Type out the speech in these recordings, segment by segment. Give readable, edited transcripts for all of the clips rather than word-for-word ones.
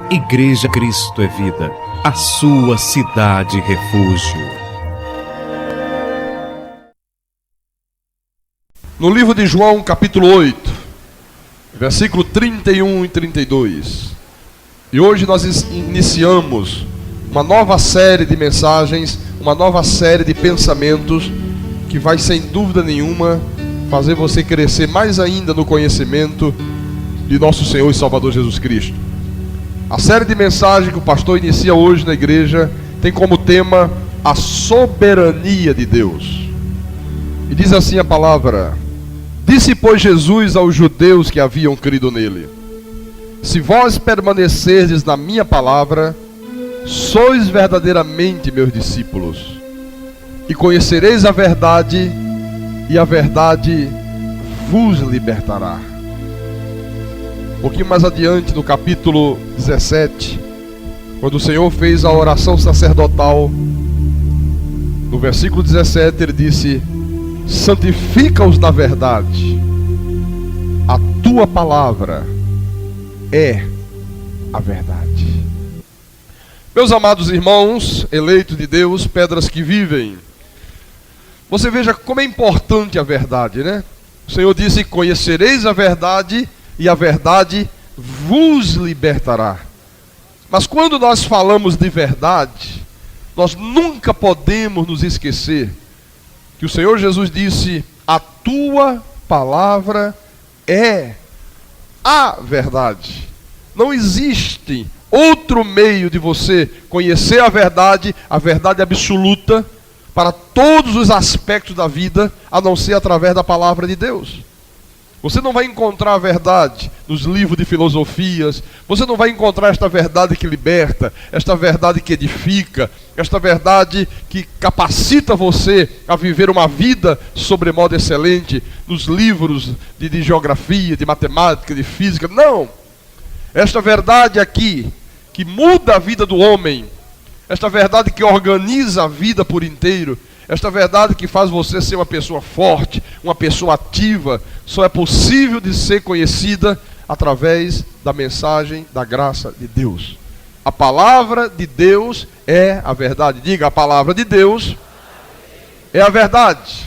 Igreja Cristo é Vida, a sua cidade refúgio. No livro de João, capítulo 8, versículo 31 e 32. E hoje nós iniciamos uma nova série de mensagens, uma nova série de pensamentos que vai, sem dúvida nenhuma, fazer você crescer mais ainda no conhecimento de nosso Senhor e Salvador Jesus Cristo. A série de mensagens que o pastor inicia hoje na igreja tem como tema a soberania de Deus. E diz assim a palavra: disse, pois, Jesus aos judeus que haviam crido nele: se vós permanecerdes na minha palavra, sois verdadeiramente meus discípulos, e conhecereis a verdade, e a verdade vos libertará. Um pouquinho mais adiante, no capítulo 17, quando o Senhor fez a oração sacerdotal, no versículo 17 ele disse: santifica-os na verdade, a tua palavra é a verdade. Meus amados irmãos, eleitos de Deus, pedras que vivem, você veja como é importante a verdade, né? O Senhor disse: conhecereis a verdade, e a verdade vos libertará. Mas quando nós falamos de verdade, nós nunca podemos nos esquecer que o Senhor Jesus disse: a tua palavra é a verdade. Não existe outro meio de você conhecer a verdade absoluta, para todos os aspectos da vida, a não ser através da palavra de Deus. Você não vai encontrar a verdade nos livros de filosofias, você não vai encontrar esta verdade que liberta, esta verdade que edifica, esta verdade que capacita você a viver uma vida sobremodo excelente nos livros de geografia, de matemática, de física. Não! Esta verdade aqui, que muda a vida do homem, esta verdade que organiza a vida por inteiro, esta verdade que faz você ser uma pessoa forte, uma pessoa ativa, só é possível de ser conhecida através da mensagem da graça de Deus. A palavra de Deus é a verdade. Diga: a palavra de Deus é a verdade.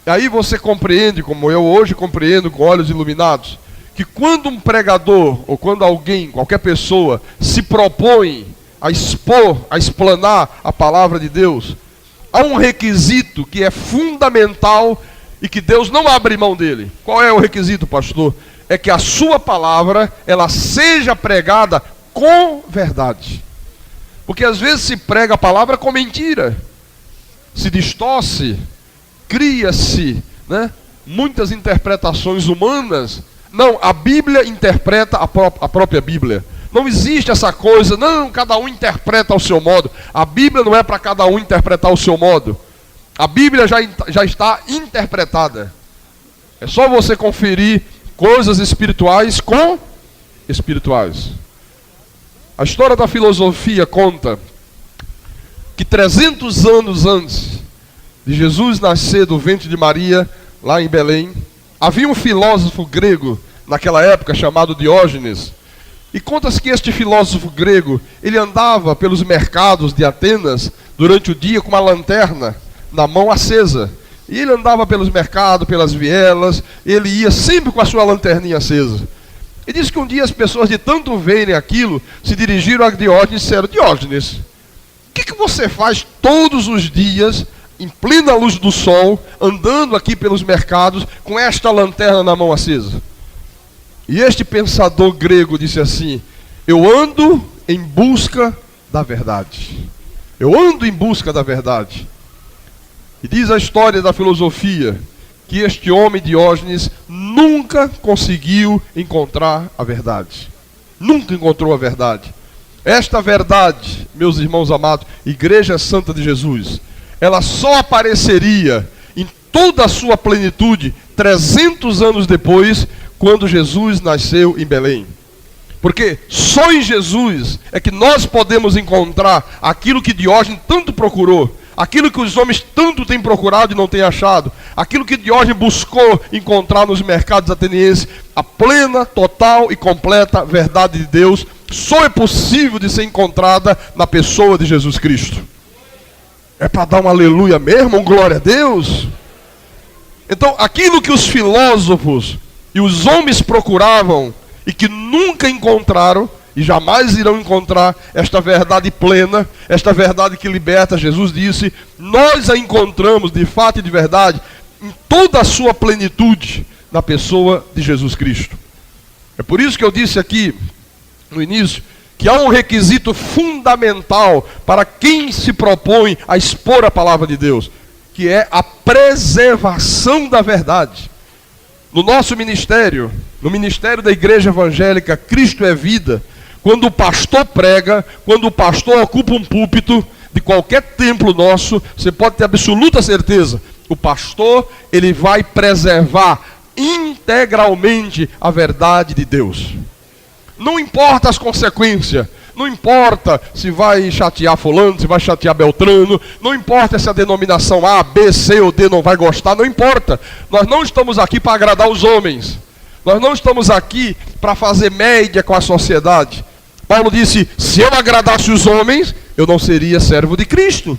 E aí você compreende, como eu hoje compreendo com olhos iluminados, que quando um pregador, ou quando alguém, qualquer pessoa, se propõe a expor, a explanar a palavra de Deus, há um requisito que é fundamental e que Deus não abre mão dele. Qual é o requisito, pastor? É que a sua palavra, ela seja pregada com verdade. Porque às vezes se prega a palavra com mentira, se distorce, cria-se, né, muitas interpretações humanas. Não, a Bíblia interpreta a própria Bíblia. Não existe essa coisa, não, cada um interpreta ao seu modo. A Bíblia não é para cada um interpretar ao seu modo. A Bíblia já está interpretada. É só você conferir coisas espirituais com espirituais. A história da filosofia conta que 300 anos antes de Jesus nascer do ventre de Maria, lá em Belém, havia um filósofo grego naquela época chamado Diógenes. E conta-se que este filósofo grego, ele andava pelos mercados de Atenas durante o dia com uma lanterna na mão acesa. E ele andava pelos mercados, pelas vielas, ele ia sempre com a sua lanterninha acesa. E diz que um dia as pessoas, de tanto verem aquilo, se dirigiram a Diógenes e disseram: Diógenes, o que você faz todos os dias, em plena luz do sol, andando aqui pelos mercados, com esta lanterna na mão acesa? E este pensador grego disse assim: eu ando em busca da verdade. Eu ando em busca da verdade. E diz a história da filosofia que este homem Diógenes nunca conseguiu encontrar a verdade. Nunca encontrou a verdade. Esta verdade, meus irmãos amados, Igreja Santa de Jesus, ela só apareceria em toda a sua plenitude 300 anos depois, quando Jesus nasceu em Belém. Porque só em Jesus é que nós podemos encontrar aquilo que Diógenes tanto procurou, aquilo que os homens tanto têm procurado e não têm achado, aquilo que Diógenes buscou encontrar nos mercados atenienses, a plena, total e completa verdade de Deus, só é possível de ser encontrada na pessoa de Jesus Cristo. É para dar um aleluia mesmo, um glória a Deus? Então, aquilo que os filósofos e os homens procuravam e que nunca encontraram e jamais irão encontrar esta verdade plena, esta verdade que liberta, Jesus disse, nós a encontramos de fato e de verdade em toda a sua plenitude na pessoa de Jesus Cristo. É por isso que eu disse aqui no início que há um requisito fundamental para quem se propõe a expor a palavra de Deus, que é a preservação da verdade. No nosso ministério, no ministério da Igreja Evangélica Cristo é Vida, quando o pastor prega, quando o pastor ocupa um púlpito de qualquer templo nosso, você pode ter absoluta certeza, o pastor, ele vai preservar integralmente a verdade de Deus. Não importa as consequências, não importa se vai chatear fulano, se vai chatear Beltrano, não importa se a denominação A, B, C ou D não vai gostar, não importa. Nós não estamos aqui para agradar os homens. Nós não estamos aqui para fazer média com a sociedade. Paulo disse, se eu agradasse os homens, eu não seria servo de Cristo.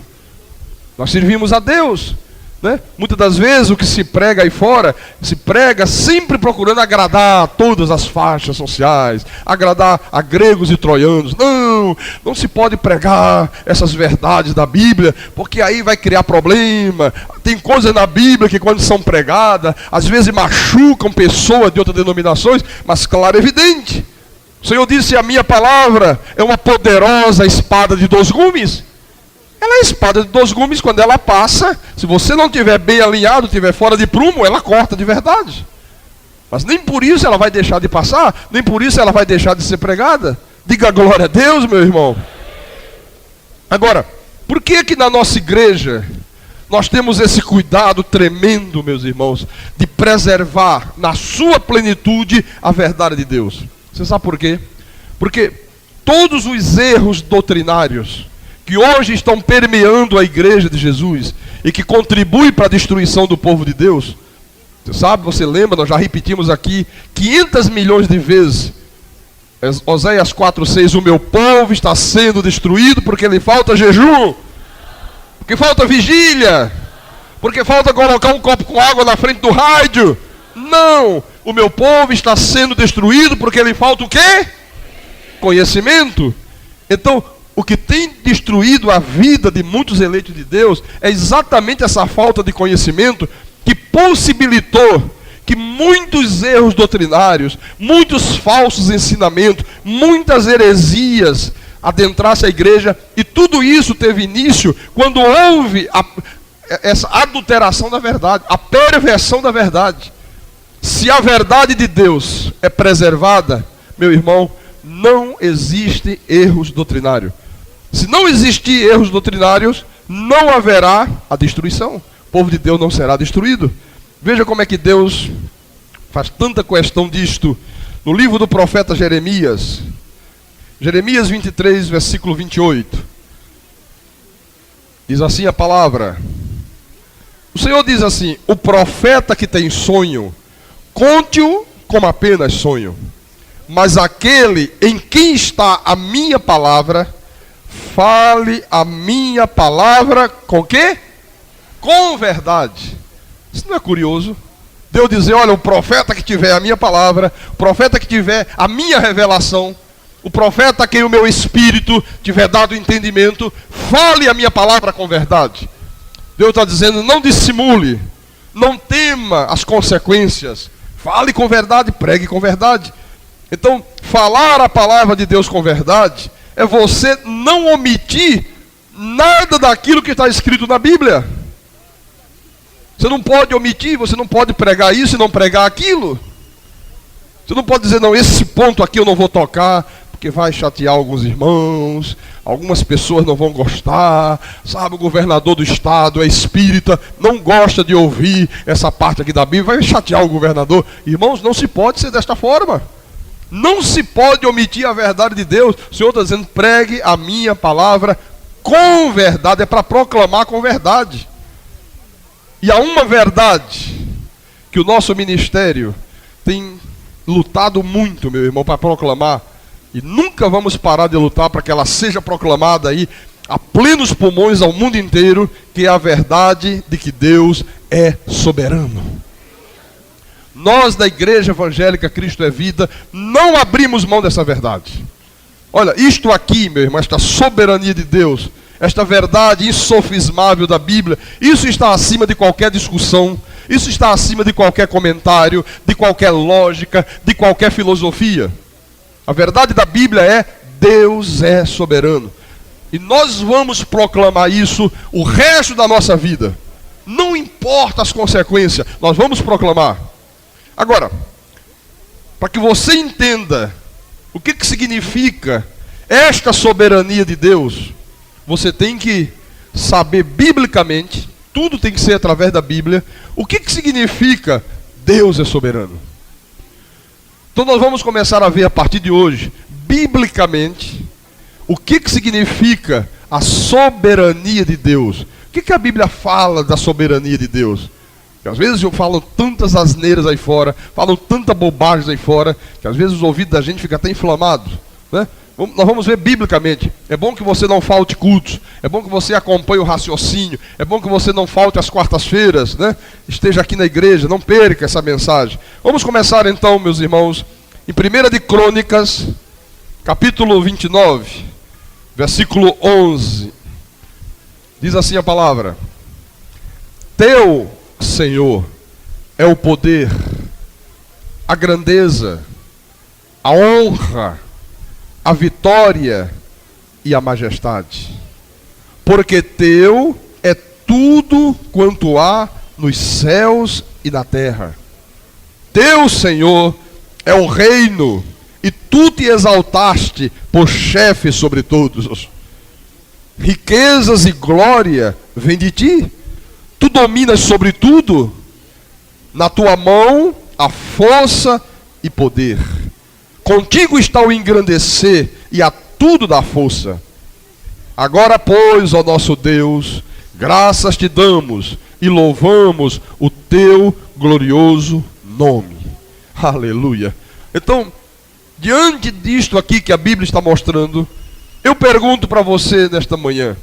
Nós servimos a Deus. Né? Muitas das vezes o que se prega aí fora, se prega sempre procurando agradar a todas as faixas sociais, agradar a gregos e troianos. Não se pode pregar essas verdades da Bíblia, porque aí vai criar problema. Tem coisas na Bíblia que quando são pregadas, às vezes machucam pessoas de outras denominações, mas claro, é evidente. O Senhor disse, a minha palavra é uma poderosa espada de 2 gumes. Ela é espada de 2 gumes, quando ela passa, se você não estiver bem alinhado, estiver fora de prumo, ela corta de verdade. Mas nem por isso ela vai deixar de passar, nem por isso ela vai deixar de ser pregada. Diga glória a Deus, meu irmão. Agora, por que que na nossa igreja nós temos esse cuidado tremendo, meus irmãos, de preservar na sua plenitude a verdade de Deus? Você sabe por quê? Porque todos os erros doutrinários que hoje estão permeando a igreja de Jesus e que contribuem para a destruição do povo de Deus, você sabe, você lembra, nós já repetimos aqui 500 milhões de vezes, Oséias 4:6, o meu povo está sendo destruído porque lhe falta jejum, porque falta vigília, porque falta colocar um copo com água na frente do rádio. Não, o meu povo está sendo destruído porque lhe falta o quê? Conhecimento. Então, o que tem destruído a vida de muitos eleitos de Deus é exatamente essa falta de conhecimento que possibilitou que muitos erros doutrinários, muitos falsos ensinamentos, muitas heresias adentrassem a igreja, e tudo isso teve início quando houve essa adulteração da verdade, a perversão da verdade. Se a verdade de Deus é preservada, meu irmão, não existe erros doutrinários. Se não existir erros doutrinários, não haverá a destruição. O povo de Deus não será destruído. Veja como é que Deus faz tanta questão disto no livro do profeta Jeremias. Jeremias 23, versículo 28. Diz assim a palavra. O Senhor diz assim, o profeta que tem sonho, conte-o como apenas sonho. Mas aquele em quem está a minha palavra, fale a minha palavra com quê? Com verdade. Isso não é curioso? Deus dizer, olha, o profeta que tiver a minha palavra, o profeta que tiver a minha revelação, o profeta a quem o meu espírito tiver dado entendimento, fale a minha palavra com verdade. Deus está dizendo, não dissimule, não tema as consequências, fale com verdade, pregue com verdade. Então, falar a palavra de Deus com verdade é você não omitir nada daquilo que está escrito na Bíblia. Você não pode omitir, você não pode pregar isso e não pregar aquilo. Você não pode dizer, não, esse ponto aqui eu não vou tocar, porque vai chatear alguns irmãos, algumas pessoas não vão gostar, sabe, o governador do estado é espírita, não gosta de ouvir essa parte aqui da Bíblia, vai chatear o governador. Irmãos, não se pode ser desta forma. Não se pode omitir a verdade de Deus. O Senhor está dizendo, pregue a minha palavra com verdade, é para proclamar com verdade. E há uma verdade que o nosso ministério tem lutado muito, meu irmão, para proclamar, E nunca vamos parar de lutar para que ela seja proclamada aí a plenos pulmões ao mundo inteiro, que é a verdade de que Deus é soberano. Nós da Igreja Evangélica Cristo é Vida não abrimos mão dessa verdade. Olha, isto aqui, meu irmão, esta soberania de Deus, esta verdade insofismável da Bíblia, isso está acima de qualquer discussão, isso está acima de qualquer comentário, de qualquer lógica, de qualquer filosofia. A verdade da Bíblia é: Deus é soberano. E nós vamos proclamar isso o resto da nossa vida. Não importa as consequências, nós vamos proclamar. Agora, para que você entenda o que significa esta soberania de Deus, você tem que saber biblicamente, tudo tem que ser através da Bíblia, o que significa Deus é soberano. Então nós vamos começar a ver a partir de hoje, biblicamente, o que significa a soberania de Deus. O que a Bíblia fala da soberania de Deus? Porque às vezes eu falo tantas asneiras aí fora, falo tanta bobagem aí fora, que às vezes os ouvidos da gente ficam até inflamados, né? Nós vamos ver biblicamente. É bom que você não falte cultos, é bom que você acompanhe o raciocínio, é bom que você não falte às quartas-feiras, né? Esteja aqui na igreja, não perca essa mensagem. Vamos começar então, meus irmãos, em 1 de Crônicas, capítulo 29, versículo 11. Diz assim a palavra: Teu, Senhor, é o poder, a grandeza, a honra, a vitória e a majestade. Porque teu é tudo quanto há nos céus e na terra. Teu, Senhor, é o reino, e tu te exaltaste por chefe sobre todos. Riquezas e glória vêm de ti. Tu dominas sobre tudo. Na tua mão há força e poder. Contigo está o engrandecer e a tudo dá força. Agora, pois, ó nosso Deus, graças te damos e louvamos o teu glorioso nome. Aleluia. Então, diante disto aqui que a Bíblia está mostrando, eu pergunto para você nesta manhã: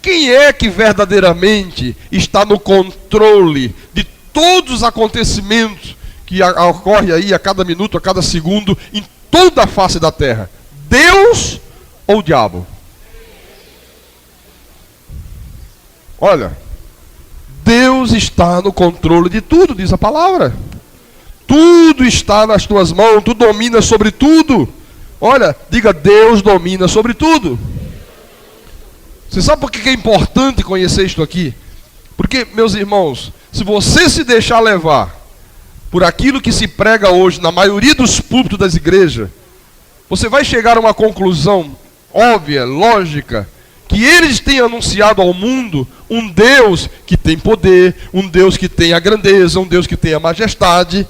quem é que verdadeiramente está no controle de todos os acontecimentos que ocorrem aí a cada minuto, a cada segundo, em toda a face da terra? Deus ou o diabo? Olha, Deus está no controle de tudo, diz a palavra. Tudo está nas tuas mãos, tu dominas sobre tudo. Olha, diga: Deus domina sobre tudo. Você sabe por que é importante conhecer isto aqui? Porque, meus irmãos, se você se deixar levar por aquilo que se prega hoje na maioria dos púlpitos das igrejas, você vai chegar a uma conclusão óbvia, lógica, que eles têm anunciado ao mundo um Deus que tem poder, um Deus que tem a grandeza, um Deus que tem a majestade.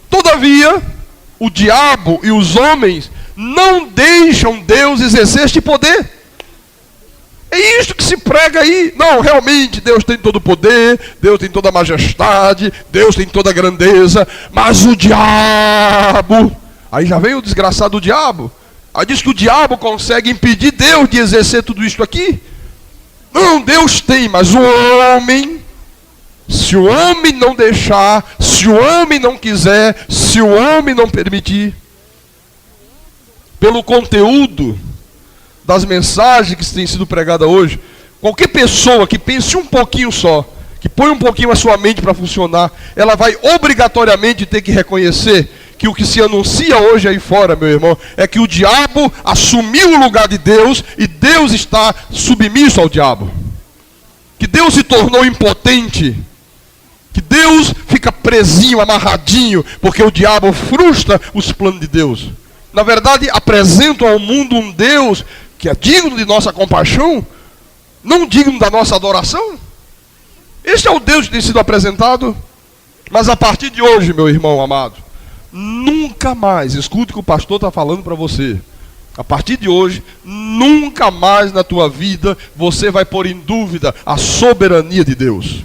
Todavia, o diabo e os homens não deixam Deus exercer este poder. É isto que se prega aí. Não, realmente Deus tem todo o poder, Deus tem toda a majestade, Deus tem toda a grandeza, mas o diabo, aí já vem o desgraçado do diabo. Aí diz que o diabo consegue impedir Deus de exercer tudo isto aqui. Não, Deus tem, mas o homem, se o homem não deixar, se o homem não quiser, se o homem não permitir, pelo conteúdo das mensagens que têm sido pregadas hoje, qualquer pessoa que pense um pouquinho só, que põe um pouquinho a sua mente para funcionar, ela vai obrigatoriamente ter que reconhecer que o que se anuncia hoje aí fora, meu irmão, é que o diabo assumiu o lugar de Deus e Deus está submisso ao diabo. Que Deus se tornou impotente, que Deus fica presinho, amarradinho, porque o diabo frustra os planos de Deus. Na verdade, apresentam ao mundo um Deus que é digno de nossa compaixão, não digno da nossa adoração. Este é o Deus que tem sido apresentado. Mas a partir de hoje, meu irmão amado, nunca mais, escute o que o pastor está falando para você. A partir de hoje, nunca mais na tua vida você vai pôr em dúvida a soberania de Deus.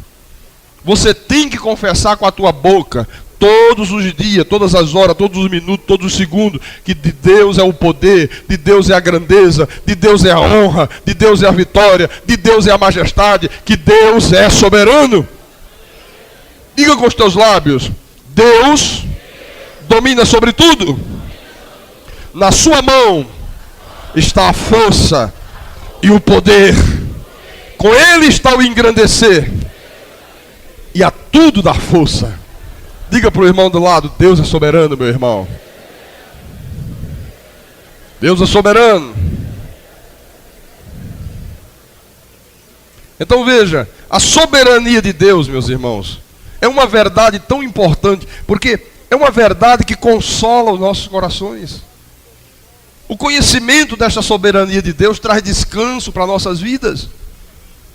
Você tem que confessar com a tua boca todos os dias, todas as horas, todos os minutos, todos os segundos, que de Deus é o poder, de Deus é a grandeza, de Deus é a honra, de Deus é a vitória, de Deus é a majestade, que Deus é soberano. Diga com os teus lábios: Deus domina sobre tudo. Na sua mão está a força e o poder. Com Ele está o engrandecer e a tudo dar força. Diga para o irmão do lado: Deus é soberano, meu irmão. Deus é soberano. Então veja, a soberania de Deus, meus irmãos, é uma verdade tão importante, porque é uma verdade que consola os nossos corações. O conhecimento desta soberania de Deus traz descanso para nossas vidas.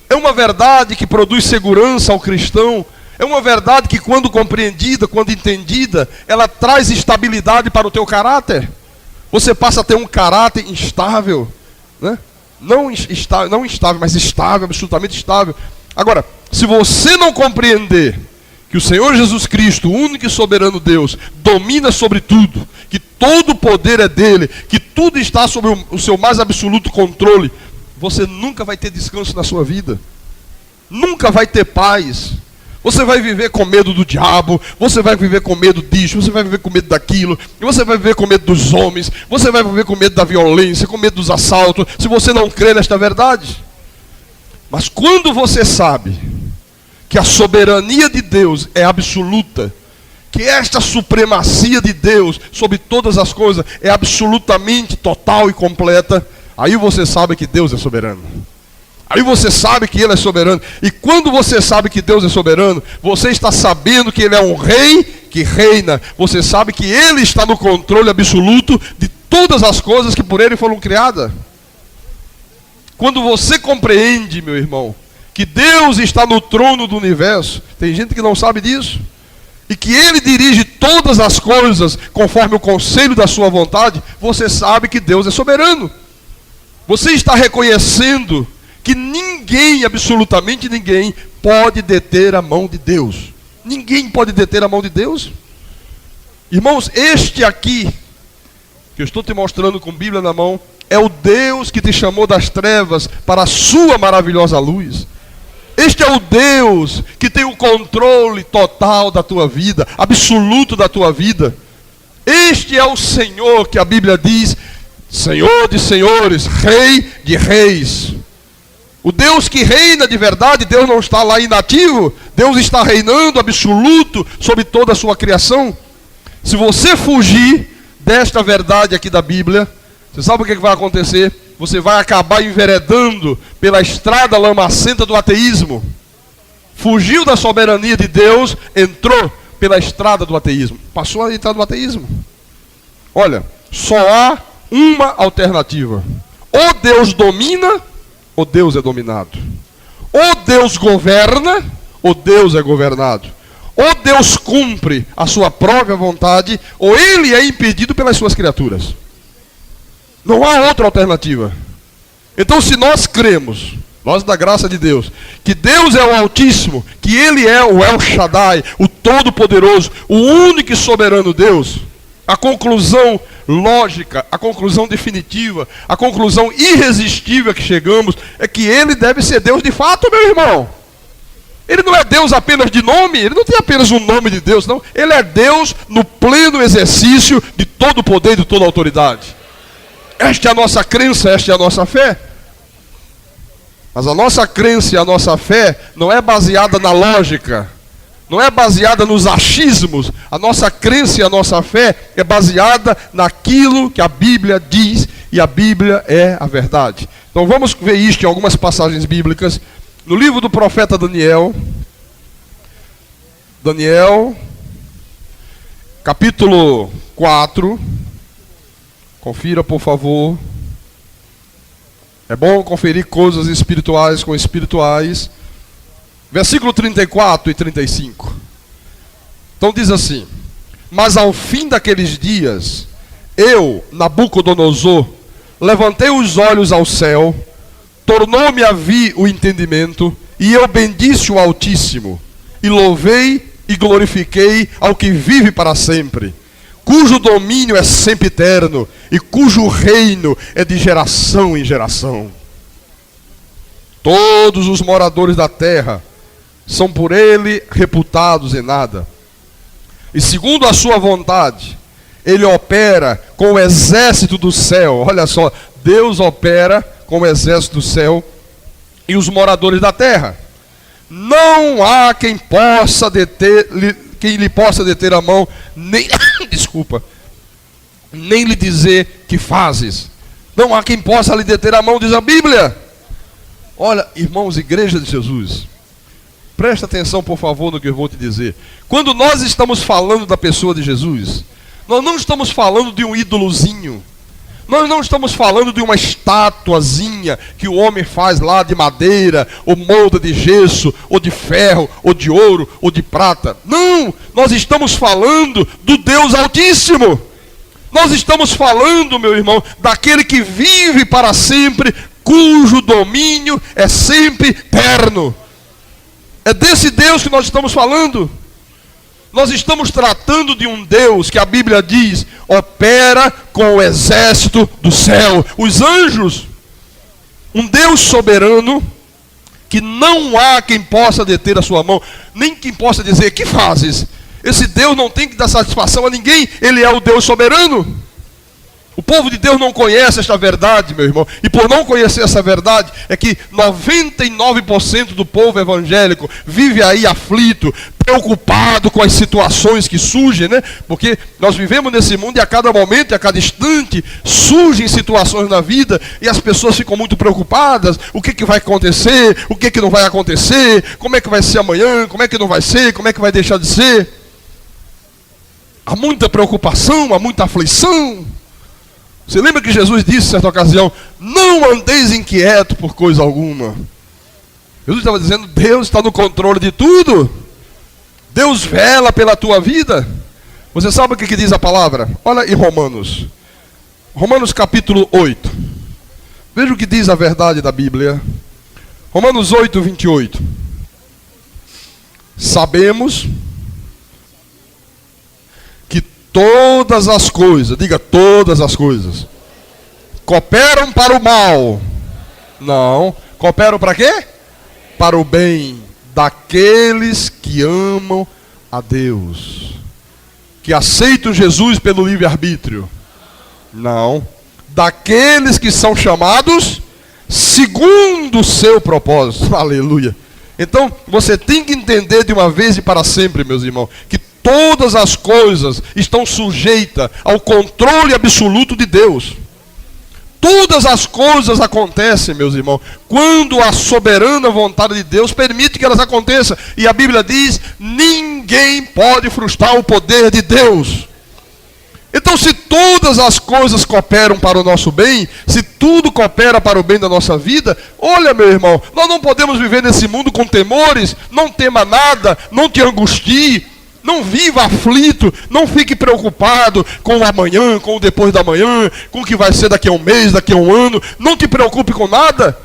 É uma verdade que produz segurança ao cristão. É uma verdade que, quando compreendida, quando entendida, ela traz estabilidade para o teu caráter. Você passa a ter um caráter instável, né? Não instável, mas estável, absolutamente estável. Agora, se você não compreender que o Senhor Jesus Cristo, o único e soberano Deus, domina sobre tudo, que todo o poder é dele, que tudo está sob o seu mais absoluto controle, você nunca vai ter descanso na sua vida. Nunca vai ter paz. Você vai viver com medo do diabo, você vai viver com medo disso, você vai viver com medo daquilo, você vai viver com medo dos homens, você vai viver com medo da violência, com medo dos assaltos, se você não crê nesta verdade. Mas quando você sabe que a soberania de Deus é absoluta, que esta supremacia de Deus sobre todas as coisas é absolutamente total e completa, aí você sabe que Deus é soberano. Aí você sabe que Ele é soberano. E quando você sabe que Deus é soberano, você está sabendo que Ele é um rei que reina. Você sabe que Ele está no controle absoluto de todas as coisas que por Ele foram criadas. Quando você compreende, meu irmão, que Deus está no trono do universo, tem gente que não sabe disso, e que Ele dirige todas as coisas conforme o conselho da sua vontade, você sabe que Deus é soberano. Você está reconhecendo que ninguém, absolutamente ninguém, pode deter a mão de Deus. Ninguém pode deter a mão de Deus. Irmãos, este aqui, que eu estou te mostrando com a Bíblia na mão, é o Deus que te chamou das trevas para a sua maravilhosa luz. Este é o Deus que tem o controle total da tua vida, absoluto da tua vida. Este é o Senhor que a Bíblia diz, Senhor de senhores, Rei de reis. O Deus que reina de verdade, Deus não está lá inativo, Deus está reinando absoluto sobre toda a sua criação. Se você fugir desta verdade aqui da Bíblia, você sabe o que vai acontecer? Você vai acabar enveredando pela estrada lamacenta do ateísmo. Fugiu da soberania de Deus, entrou pela estrada do ateísmo. Passou a entrar no ateísmo. Olha, só há uma alternativa. Ou Deus domina, ou Deus é dominado. Ou Deus governa, ou Deus é governado. Ou Deus cumpre a sua própria vontade, ou Ele é impedido pelas suas criaturas. Não há outra alternativa. Então, se nós cremos, nós da graça de Deus, que Deus é o Altíssimo, que Ele é o El Shaddai, o Todo-Poderoso, o único e soberano Deus, a conclusão lógica, a conclusão definitiva, a conclusão irresistível a que chegamos é que Ele deve ser Deus de fato, meu irmão. Ele não é Deus apenas de nome, Ele não tem apenas um nome de Deus, não. Ele é Deus no pleno exercício de todo o poder e de toda a autoridade. Esta é a nossa crença, esta é a nossa fé. Mas a nossa crença e a nossa fé não é baseada na lógica, não é baseada nos achismos. A nossa crença e a nossa fé é baseada naquilo que a Bíblia diz, e a Bíblia é a verdade. Então vamos ver isto em algumas passagens bíblicas. No livro do profeta Daniel, capítulo 4, confira por favor. É bom conferir coisas espirituais com espirituais. Versículo 34 e 35. Então diz assim: mas ao fim daqueles dias, eu, Nabucodonosor, levantei os olhos ao céu, tornou-me a vir o entendimento, e eu bendisse o Altíssimo, e louvei e glorifiquei ao que vive para sempre, cujo domínio é sempre eterno e cujo reino é de geração em geração. Todos os moradores da terra são por ele reputados em nada. E segundo a sua vontade, ele opera com o exército do céu. Olha só, Deus opera com o exército do céu e os moradores da terra. Não há quem possa quem lhe possa deter a mão, nem desculpa, nem lhe dizer que fazes. Não há quem possa lhe deter a mão, diz a Bíblia. Olha, irmãos, igreja de Jesus, presta atenção, por favor, no que eu vou te dizer. Quando nós estamos falando da pessoa de Jesus, nós não estamos falando de um ídolozinho. Nós não estamos falando de uma estatuazinha que o homem faz lá de madeira, ou molda de gesso, ou de ferro, ou de ouro, ou de prata. Não, nós estamos falando do Deus Altíssimo. Nós estamos falando, meu irmão, daquele que vive para sempre, cujo domínio é sempre eterno. É desse Deus que nós estamos falando. Nós estamos tratando de um Deus que a Bíblia diz opera com o exército do céu, os anjos. Um Deus soberano que não há quem possa deter a sua mão, nem quem possa dizer, que fazes? Esse Deus não tem que dar satisfação a ninguém, ele é o Deus soberano. O povo de Deus não conhece esta verdade, meu irmão. E por não conhecer essa verdade, é que 99% do povo evangélico vive aí aflito, preocupado com as situações que surgem, né? Porque nós vivemos nesse mundo e a cada momento, a cada instante, surgem situações na vida e as pessoas ficam muito preocupadas. O que vai acontecer? O que não vai acontecer? Como é que vai ser amanhã? Como é que não vai ser? Como é que vai deixar de ser? Há muita preocupação, há muita aflição. Você lembra que Jesus disse em certa ocasião, não andeis inquieto por coisa alguma. Jesus estava dizendo, Deus está no controle de tudo. Deus vela pela tua vida. Você sabe o que diz a palavra? Olha em Romanos. Romanos capítulo 8. Veja o que diz a verdade da Bíblia. Romanos 8, 28. Sabemos que todas as coisas, diga todas as coisas, cooperam para o mal. Não, cooperam para quê? Para o bem daqueles que amam a Deus, que aceitam Jesus pelo livre-arbítrio. Não, daqueles que são chamados segundo o seu propósito. Aleluia. Então, você tem que entender de uma vez e para sempre, meus irmãos, que todas as coisas estão sujeitas ao controle absoluto de Deus. Todas as coisas acontecem, meus irmãos, quando a soberana vontade de Deus permite que elas aconteçam. E a Bíblia diz, ninguém pode frustrar o poder de Deus. Então, se todas as coisas cooperam para o nosso bem, se tudo coopera para o bem da nossa vida, olha, meu irmão, nós não podemos viver nesse mundo com temores. Não tema nada, não te angustie, não viva aflito, não fique preocupado com o amanhã, com o depois da manhã, com o que vai ser daqui a um mês, daqui a um ano. Não te preocupe com nada.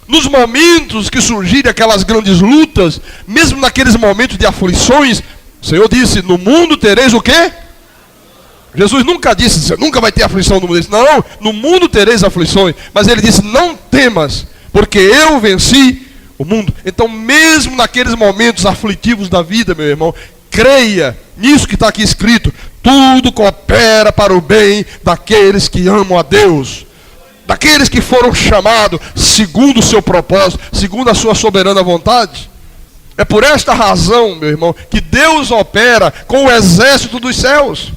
Nos momentos que surgirem aquelas grandes lutas, mesmo naqueles momentos de aflições, o Senhor disse, no mundo tereis o quê? Jesus nunca disse, você nunca vai ter aflição no mundo. Ele disse, não, no mundo tereis aflições. Mas ele disse, não temas, porque eu venci o mundo. Então, mesmo naqueles momentos aflitivos da vida, meu irmão, creia nisso que está aqui escrito. Tudo coopera para o bem daqueles que amam a Deus. Daqueles que foram chamados segundo o seu propósito, segundo a sua soberana vontade. É por esta razão, meu irmão, que Deus opera com o exército dos céus.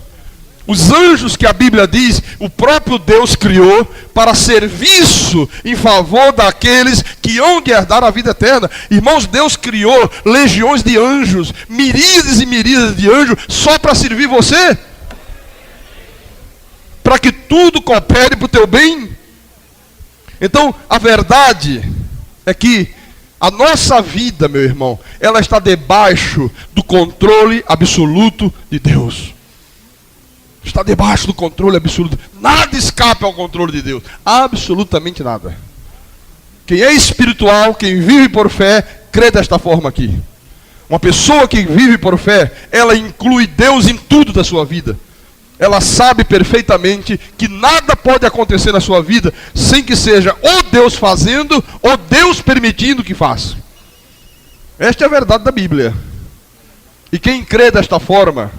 Os anjos que a Bíblia diz, o próprio Deus criou para serviço em favor daqueles que hão de herdar a vida eterna. Irmãos, Deus criou legiões de anjos, miríades e miríades de anjos, só para servir você. Para que tudo coopere para o teu bem. Então, a verdade é que a nossa vida, meu irmão, ela está debaixo do controle absoluto de Deus. Está debaixo do controle absoluto. Nada escapa ao controle de Deus. Absolutamente nada. Quem é espiritual, quem vive por fé, crê desta forma aqui. Uma pessoa que vive por fé, ela inclui Deus em tudo da sua vida. Ela sabe perfeitamente que nada pode acontecer na sua vida sem que seja ou Deus fazendo ou Deus permitindo que faça. Esta é a verdade da Bíblia. E quem crê desta forma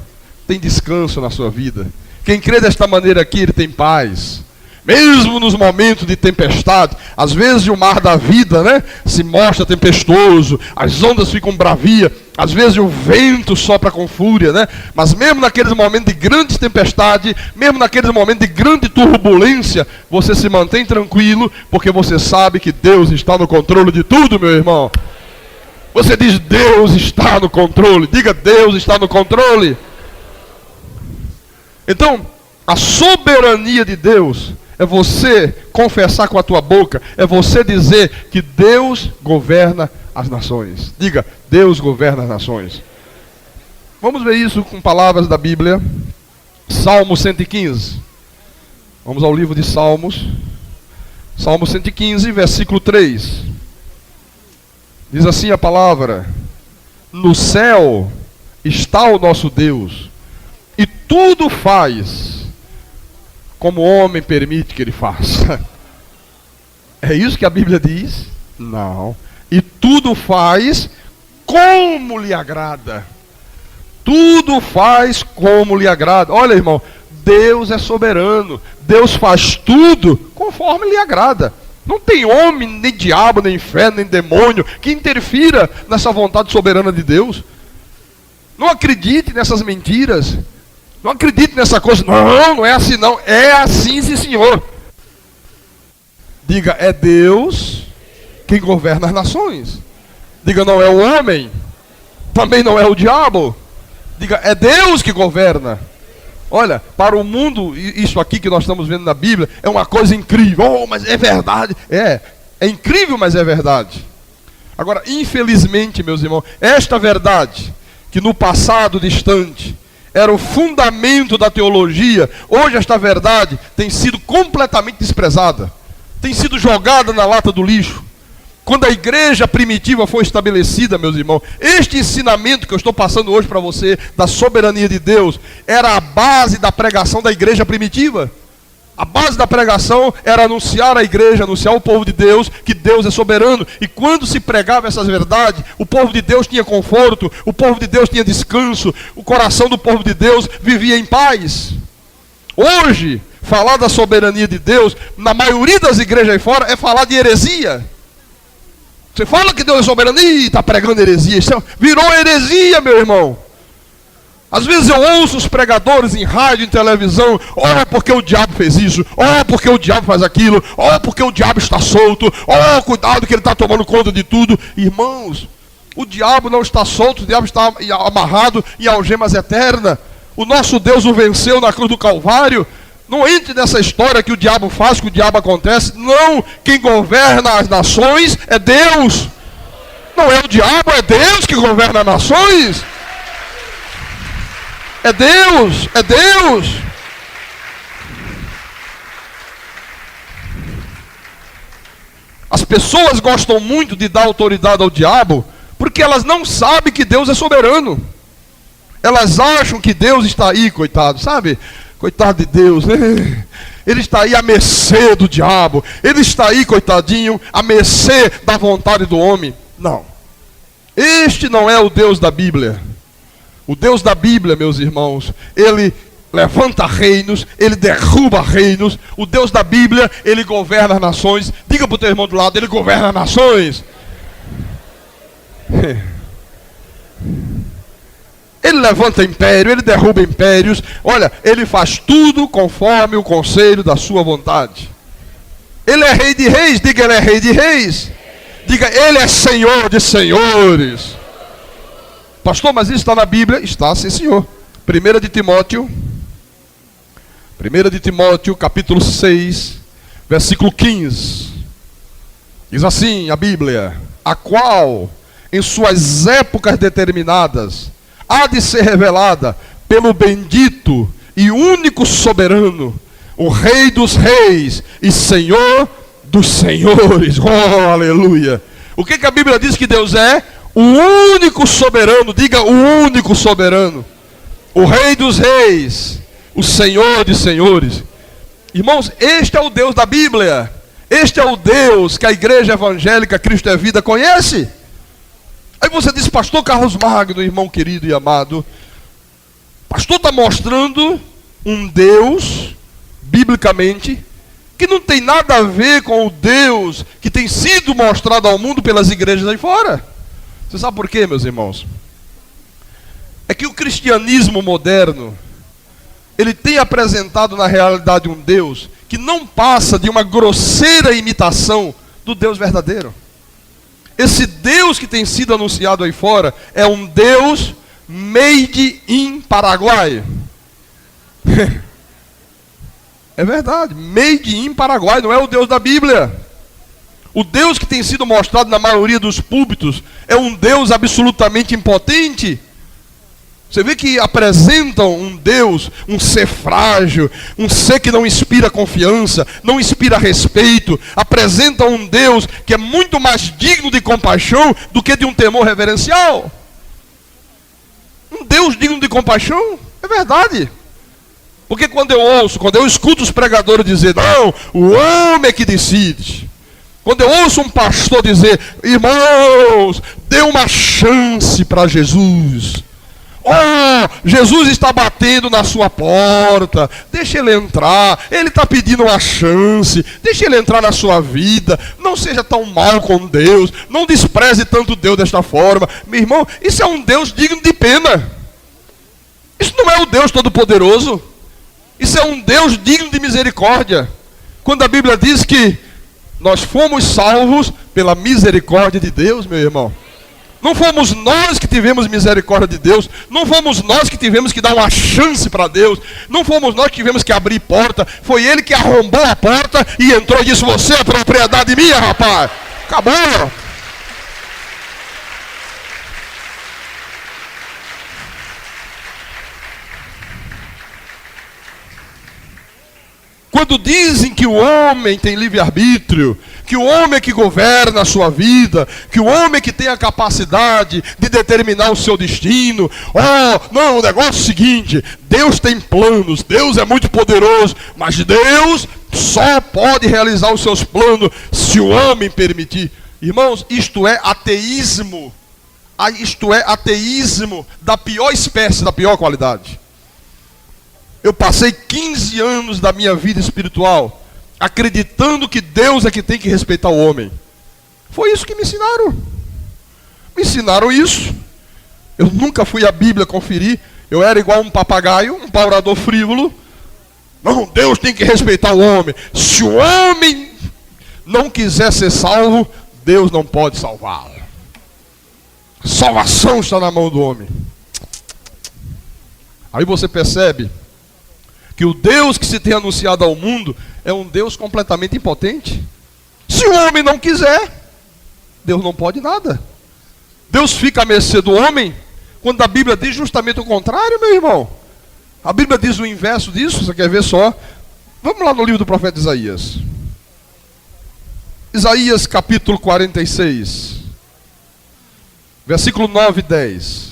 tem descanso na sua vida. Quem crê desta maneira aqui, ele tem paz. Mesmo nos momentos de tempestade, às vezes o mar da vida, né, se mostra tempestuoso, as ondas ficam bravias, às vezes o vento sopra com fúria, né? Mas mesmo naqueles momentos de grande tempestade, mesmo naqueles momentos de grande turbulência, você se mantém tranquilo, porque você sabe que Deus está no controle de tudo, meu irmão. Você diz, Deus está no controle. Diga, Deus está no controle. Então, a soberania de Deus é você confessar com a tua boca, é você dizer que Deus governa as nações. Diga, Deus governa as nações. Vamos ver isso com palavras da Bíblia. Salmo 115. Vamos ao livro de Salmos. Salmo 115, versículo 3. Diz assim a palavra: no céu está o nosso Deus, e tudo faz como o homem permite que ele faça. É isso que a Bíblia diz? Não. E tudo faz como lhe agrada. Tudo faz como lhe agrada. Olha, irmão, Deus é soberano. Deus faz tudo conforme lhe agrada. Não tem homem, nem diabo, nem inferno, nem demônio que interfira nessa vontade soberana de Deus. Não acredite nessas mentiras. Não acredite nessa coisa. Não, não é assim não. É assim, sim, senhor. Diga, é Deus quem governa as nações. Diga, não é o homem. Também não é o diabo. Diga, é Deus que governa. Olha, para o mundo, isso aqui que nós estamos vendo na Bíblia é uma coisa incrível. Oh, mas é verdade. É incrível, mas é verdade. Agora, infelizmente, meus irmãos, esta verdade, que no passado distante era o fundamento da teologia, hoje esta verdade tem sido completamente desprezada. Tem sido jogada na lata do lixo. Quando a igreja primitiva foi estabelecida, meus irmãos, este ensinamento que eu estou passando hoje para você, da soberania de Deus, era a base da pregação da igreja primitiva. A base da pregação era anunciar à igreja, anunciar ao povo de Deus, que Deus é soberano. E quando se pregava essas verdades, o povo de Deus tinha conforto, o povo de Deus tinha descanso, o coração do povo de Deus vivia em paz. Hoje, falar da soberania de Deus, na maioria das igrejas aí fora, é falar de heresia. Você fala que Deus é soberano e está pregando heresia. Isso virou heresia, meu irmão. Às vezes eu ouço os pregadores em rádio, em televisão. Oh, porque o diabo fez isso. Oh, porque o diabo faz aquilo. Oh, porque o diabo está solto. Oh, cuidado que ele está tomando conta de tudo. Irmãos, o diabo não está solto. O diabo está amarrado em algemas eternas. O nosso Deus o venceu na cruz do Calvário. Não entre nessa história que o diabo faz, que o diabo acontece. Não, quem governa as nações é Deus. Não é o diabo, é Deus que governa as nações. É Deus, é Deus. As pessoas gostam muito de dar autoridade ao diabo, porque elas não sabem que Deus é soberano. Elas acham que Deus está aí, coitado, sabe? Coitado de Deus, né? Ele está aí à mercê do diabo. Ele está aí, coitadinho, à mercê da vontade do homem. Não. Este não é o Deus da Bíblia. O Deus da Bíblia, meus irmãos, ele levanta reinos, ele derruba reinos. O Deus da Bíblia, ele governa as nações. Diga para o teu irmão do lado, ele governa as nações. Ele levanta império, ele derruba impérios. Olha, ele faz tudo conforme o conselho da sua vontade. Ele é rei de reis, diga, ele é rei de reis. Diga, ele é senhor de senhores. Pastor, mas isso está na Bíblia? Está, sim, senhor. 1 de Timóteo, capítulo 6, versículo 15. Diz assim a Bíblia: a qual, em suas épocas determinadas, há de ser revelada pelo bendito e único soberano, o Rei dos reis e Senhor dos senhores. Oh, aleluia! O que a Bíblia diz que Deus é? o único soberano, diga o único soberano, o Rei dos Reis, o Senhor de Senhores. Irmãos, este é o Deus da Bíblia. Este é o Deus que a igreja evangélica Cristo é Vida conhece. Aí você diz, pastor Carlos Magno, irmão querido e amado, pastor está mostrando um Deus, biblicamente, que não tem nada a ver com o Deus que tem sido mostrado ao mundo pelas igrejas aí fora. Você sabe por quê, meus irmãos? É que o cristianismo moderno, ele tem apresentado na realidade um Deus que não passa de uma grosseira imitação do Deus verdadeiro. Esse Deus que tem sido anunciado aí fora é um Deus made in Paraguai. É verdade, made in Paraguai, não é o Deus da Bíblia. O Deus que tem sido mostrado na maioria dos púlpitos é um Deus absolutamente impotente. Você vê que apresentam um Deus, um ser frágil, um ser que não inspira confiança, não inspira respeito. Apresentam um Deus que é muito mais digno de compaixão do que de um temor reverencial. Um Deus digno de compaixão, é verdade. Porque quando eu escuto os pregadores dizer, não, o homem é que decide. Quando eu ouço um pastor dizer, irmãos, dê uma chance para Jesus. Oh, Jesus está batendo na sua porta, deixa ele entrar, ele está pedindo uma chance, deixa ele entrar na sua vida, não seja tão mal com Deus, não despreze tanto Deus desta forma. Meu irmão, isso é um Deus digno de pena. Isso não é o Deus Todo-Poderoso, isso é um Deus digno de misericórdia. Quando a Bíblia diz que nós fomos salvos pela misericórdia de Deus, meu irmão. Não fomos nós que tivemos misericórdia de Deus. Não fomos nós que tivemos que dar uma chance para Deus. Não fomos nós que tivemos que abrir porta. Foi Ele que arrombou a porta e entrou e disse, você é propriedade minha, rapaz. Acabou. Quando dizem que o homem tem livre-arbítrio, que o homem é que governa a sua vida, que o homem é que tem a capacidade de determinar o seu destino. Oh, não, o negócio é o seguinte, Deus tem planos, Deus é muito poderoso, mas Deus só pode realizar os seus planos se o homem permitir. Irmãos, isto é ateísmo. Isto é ateísmo da pior espécie, da pior qualidade. Eu passei 15 anos da minha vida espiritual acreditando que Deus é que tem que respeitar o homem. Foi isso que me ensinaram. Me ensinaram isso. Eu nunca fui à Bíblia conferir. Eu era igual um papagaio, um paurador frívolo. Não, Deus tem que respeitar o homem. Se o homem não quiser ser salvo, Deus não pode salvá-lo. A salvação está na mão do homem. Aí você percebe que o Deus que se tem anunciado ao mundo é um Deus completamente impotente. Se o homem não quiser, Deus não pode nada. Deus fica à mercê do homem, quando a Bíblia diz justamente o contrário, meu irmão. A Bíblia diz o inverso disso, você quer ver só? Vamos lá no livro do profeta Isaías. Isaías capítulo 46, versículo 9 e 10.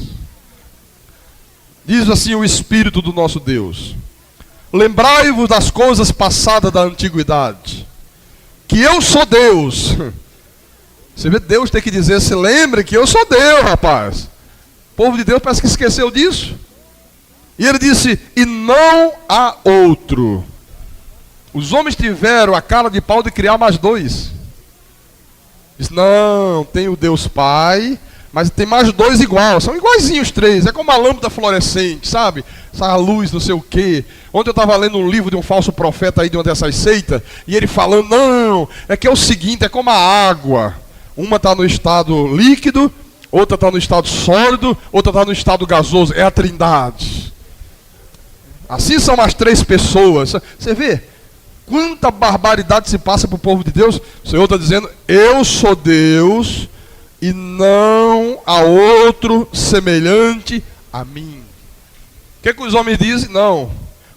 Diz assim o Espírito do nosso Deus: lembrai-vos das coisas passadas da antiguidade, que eu sou Deus. Você vê, Deus tem que dizer, se lembre que eu sou Deus, rapaz. O povo de Deus parece que esqueceu disso. E ele disse, e não há outro. Os homens tiveram a cara de pau de criar mais dois. Diz, não, tem o Deus Pai, mas tem mais dois igual, são iguaizinhos três, é como a lâmpada fluorescente, sabe? Essa luz, não sei o quê. Ontem eu estava lendo um livro de um falso profeta aí de uma dessas seitas, e ele falando, não, é que é o seguinte, é como a água. Uma está no estado líquido, outra está no estado sólido, outra está no estado gasoso, é a Trindade. Assim são as três pessoas. Você vê quanta barbaridade se passa para o povo de Deus. O Senhor está dizendo, eu sou Deus, e não há outro semelhante a mim. O que os homens dizem? Não,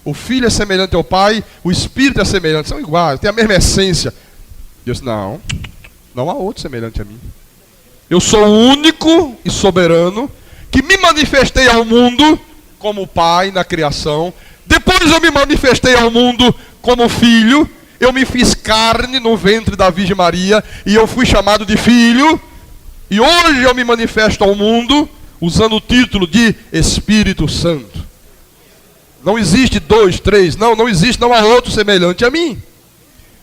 o Filho é semelhante ao Pai, o Espírito é semelhante, são iguais, tem a mesma essência. Deus, não há outro semelhante a mim. Eu sou o único e soberano que me manifestei ao mundo como pai na criação. Depois eu me manifestei ao mundo como filho. Eu me fiz carne no ventre da Virgem Maria e eu fui chamado de filho. E hoje eu me manifesto ao mundo usando o título de Espírito Santo. Não existe dois, três, não existe, não há outro semelhante a mim.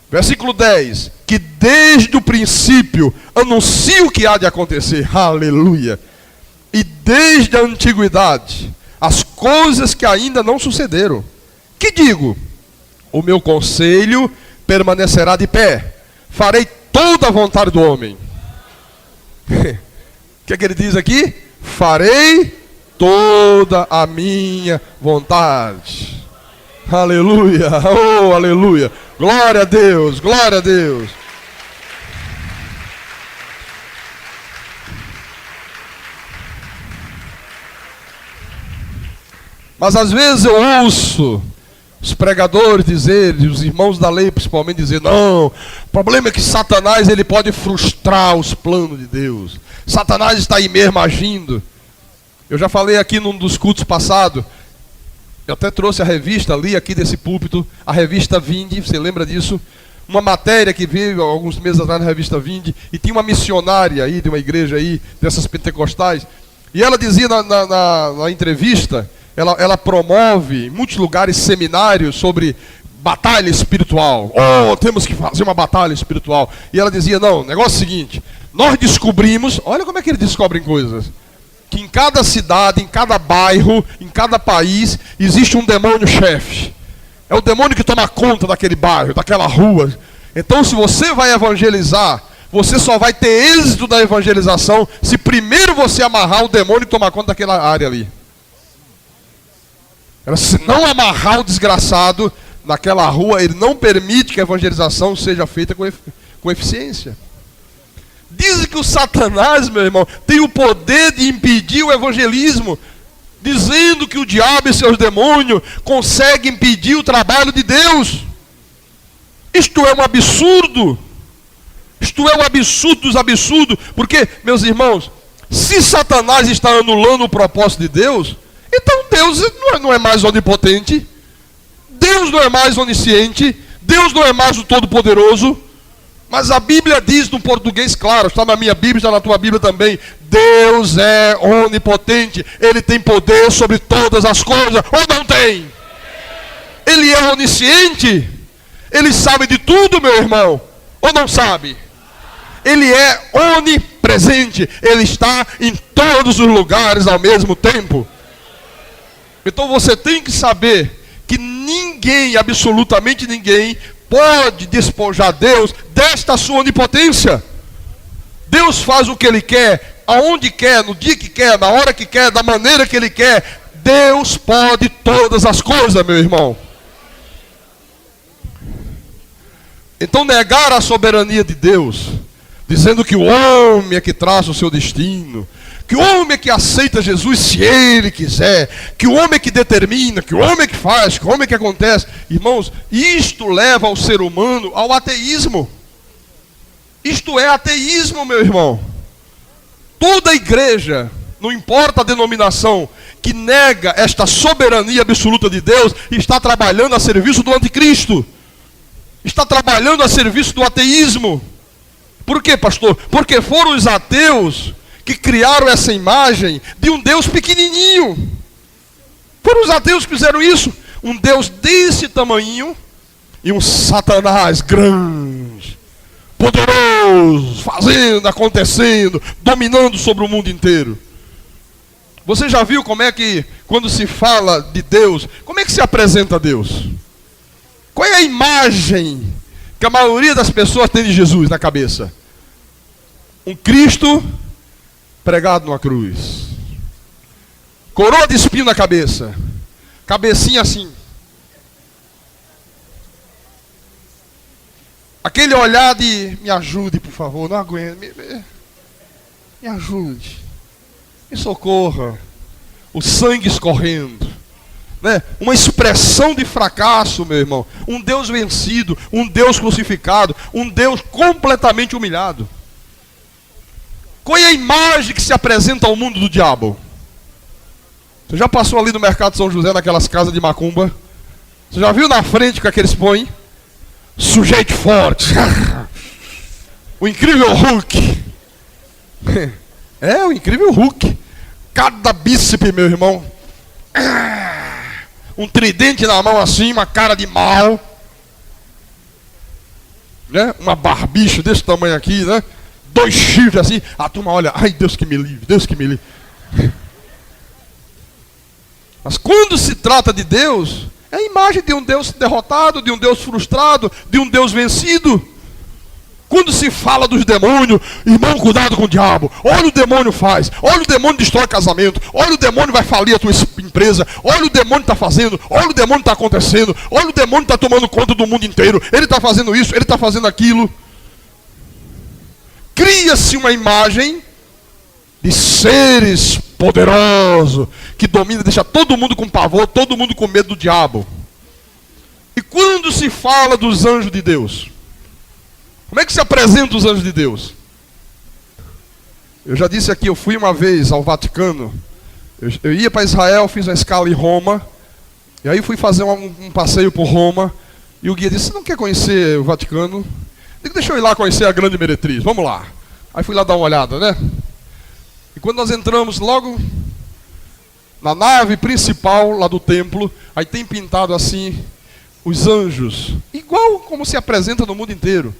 Versículo 10, que desde o princípio anuncio o que há de acontecer, aleluia. E desde a antiguidade, as coisas que ainda não sucederam. Que digo? O meu conselho permanecerá de pé, farei toda a vontade do homem. O que é que ele diz aqui? Farei toda a minha vontade. Aleluia, oh aleluia, glória a Deus, glória a Deus. Mas às vezes eu ouço os pregadores dizerem, os irmãos da lei principalmente dizer, não, o problema é que Satanás ele pode frustrar os planos de Deus. Satanás está aí mesmo agindo. Eu já falei aqui num dos cultos passados, eu até trouxe a revista, li aqui desse púlpito, a revista Vinde, você lembra disso? Uma matéria que veio alguns meses atrás na revista Vinde, e tinha uma missionária aí, de uma igreja aí, dessas pentecostais, e ela dizia na entrevista, ela promove em muitos lugares seminários sobre batalha espiritual. Oh, temos que fazer uma batalha espiritual. E ela dizia, não, o negócio é o seguinte, nós descobrimos, olha como é que eles descobrem coisas, que em cada cidade, em cada bairro, em cada país, existe um demônio chefe. É o demônio que toma conta daquele bairro, daquela rua. Então, se você vai evangelizar, você só vai ter êxito da evangelização se primeiro você amarrar o demônio e tomar conta daquela área ali. Se não amarrar o desgraçado naquela rua, ele não permite que a evangelização seja feita com eficiência. Dizem que o Satanás, meu irmão, tem o poder de impedir o evangelismo, dizendo que o diabo e seus demônios conseguem impedir o trabalho de Deus. Isto é um absurdo. Isto é um absurdo dos absurdos. Porque, meus irmãos, se Satanás está anulando o propósito de Deus, então Deus não é mais onipotente, Deus não é mais onisciente, Deus não é mais o Todo-Poderoso. Mas a Bíblia diz no português claro, está na minha Bíblia, está na tua Bíblia também, Deus é onipotente, Ele tem poder sobre todas as coisas, ou não tem? Ele é onisciente, Ele sabe de tudo, meu irmão, ou não sabe? Ele é onipresente, Ele está em todos os lugares ao mesmo tempo. Então você tem que saber que ninguém, absolutamente ninguém, pode despojar Deus desta sua onipotência. Deus faz o que Ele quer, aonde quer, no dia que quer, na hora que quer, da maneira que Ele quer. Deus pode todas as coisas, meu irmão. Então negar a soberania de Deus, dizendo que o homem é que traça o seu destino, que o homem é que aceita Jesus se ele quiser, que o homem é que determina, que o homem é que faz, que o homem é que acontece. Irmãos, isto leva o ser humano ao ateísmo. Isto é ateísmo, meu irmão. Toda igreja, não importa a denominação, que nega esta soberania absoluta de Deus, está trabalhando a serviço do anticristo. Está trabalhando a serviço do ateísmo. Por quê, pastor? Porque foram os ateus que criaram essa imagem de um Deus pequenininho. Foram os ateus que fizeram isso. Um Deus desse tamanho e um Satanás grande, poderoso, fazendo, acontecendo, dominando sobre o mundo inteiro. Você já viu como é que, quando se fala de Deus, como é que se apresenta Deus? Qual é a imagem que a maioria das pessoas tem de Jesus na cabeça? Um Cristo pregado numa cruz, coroa de espinho na cabeça, cabecinha assim, aquele olhar de me ajude por favor, não aguento, me ajude, me socorra, o sangue escorrendo, né? Uma expressão de fracasso, meu irmão, um Deus vencido, um Deus crucificado, um Deus completamente humilhado. Qual é a imagem que se apresenta ao mundo do diabo? Você já passou ali no mercado São José, naquelas casas de macumba? Você já viu na frente o que é que eles põem? Sujeito forte. O incrível Hulk. É, o incrível Hulk. Cada bíceps, meu irmão. Um tridente na mão assim, uma cara de mal. Né? Uma barbicha desse tamanho aqui, né? 2 chifres assim. A turma olha, ai, Deus que me livre, Deus que me livre. Mas quando se trata de Deus, é a imagem de um Deus derrotado, de um Deus frustrado, de um Deus vencido. Quando se fala dos demônios, irmão, cuidado com o diabo. Olha o demônio faz. Olha o demônio destrói casamento. Olha o demônio vai falir a tua empresa. Olha o demônio está fazendo. Olha o demônio está acontecendo. Olha o demônio está tomando conta do mundo inteiro. Ele está fazendo isso, ele está fazendo aquilo. Cria-se uma imagem de seres poderosos que domina, deixa todo mundo com pavor, todo mundo com medo do diabo. E quando se fala dos anjos de Deus, como é que se apresentam os anjos de Deus? Eu já disse aqui, eu fui uma vez ao Vaticano. Eu ia para Israel, fiz uma escala em Roma. E aí fui fazer um passeio por Roma. E o guia disse, você não quer conhecer o Vaticano? Eu digo, deixa eu ir lá conhecer a grande meretriz, vamos lá. Aí fui lá dar uma olhada, né? E quando nós entramos logo na nave principal lá do templo, aí tem pintado assim os anjos, igual como se apresenta no mundo inteiro.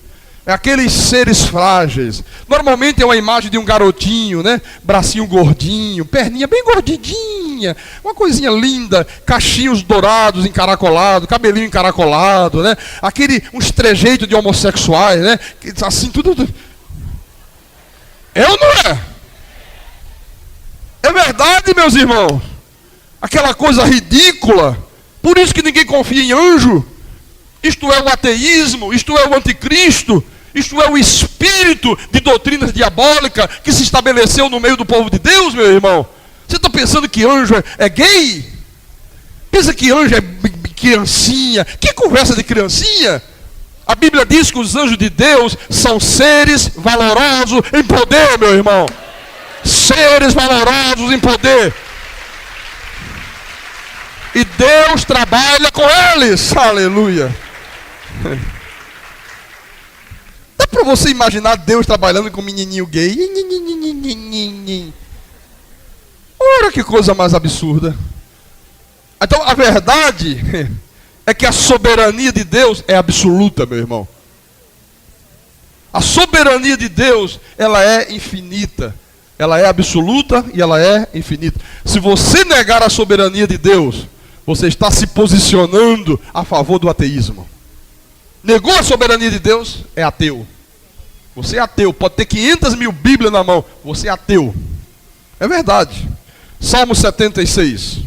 É aqueles seres frágeis. Normalmente é uma imagem de um garotinho, né? Bracinho gordinho, perninha bem gordidinha, uma coisinha linda, cachinhos dourados encaracolados, cabelinho encaracolado, né? Uns trejeitos de homossexuais, né? Assim, tudo. É ou não é? É verdade, meus irmãos. Aquela coisa ridícula. Por isso que ninguém confia em anjo. Isto é o ateísmo, isto é o anticristo, isto é o espírito de doutrinas diabólicas que se estabeleceu no meio do povo de Deus, meu irmão. Você está pensando que anjo é gay? Pensa que anjo é criancinha? Que conversa de criancinha? A Bíblia diz que os anjos de Deus são seres valorosos em poder, meu irmão. Seres valorosos em poder. E Deus trabalha com eles. Aleluia. Dá para você imaginar Deus trabalhando com um menininho gay? Ora, que coisa mais absurda. Então, a verdade é que a soberania de Deus é absoluta, meu irmão. A soberania de Deus, ela é infinita. Ela é absoluta e ela é infinita. Se você negar a soberania de Deus, você está se posicionando a favor do ateísmo. Negou a soberania de Deus, é ateu. Você é ateu, pode ter 500 mil Bíblias na mão, você é ateu. É verdade. Salmo 76.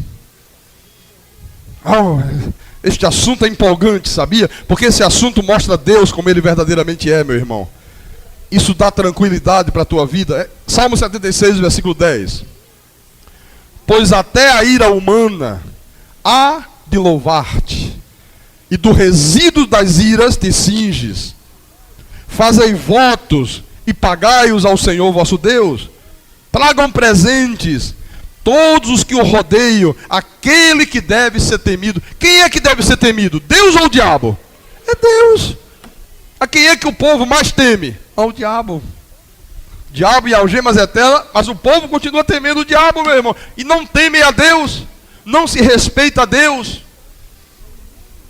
Este assunto é empolgante, sabia? Porque esse assunto mostra Deus como Ele verdadeiramente é, meu irmão. Isso dá tranquilidade para a tua vida. Salmo 76, versículo 10. Pois até a ira humana há de louvar-te, e do resíduo das iras te cinges. Fazei votos e pagai-os ao Senhor vosso Deus. Tragam presentes todos os que o rodeiam, aquele que deve ser temido. Quem é que deve ser temido? Deus ou o diabo? É Deus. A quem é que o povo mais teme? Ao diabo. Diabo e algemas eternas, mas o povo continua temendo o diabo, meu irmão. E não teme a Deus. Não se respeita a Deus.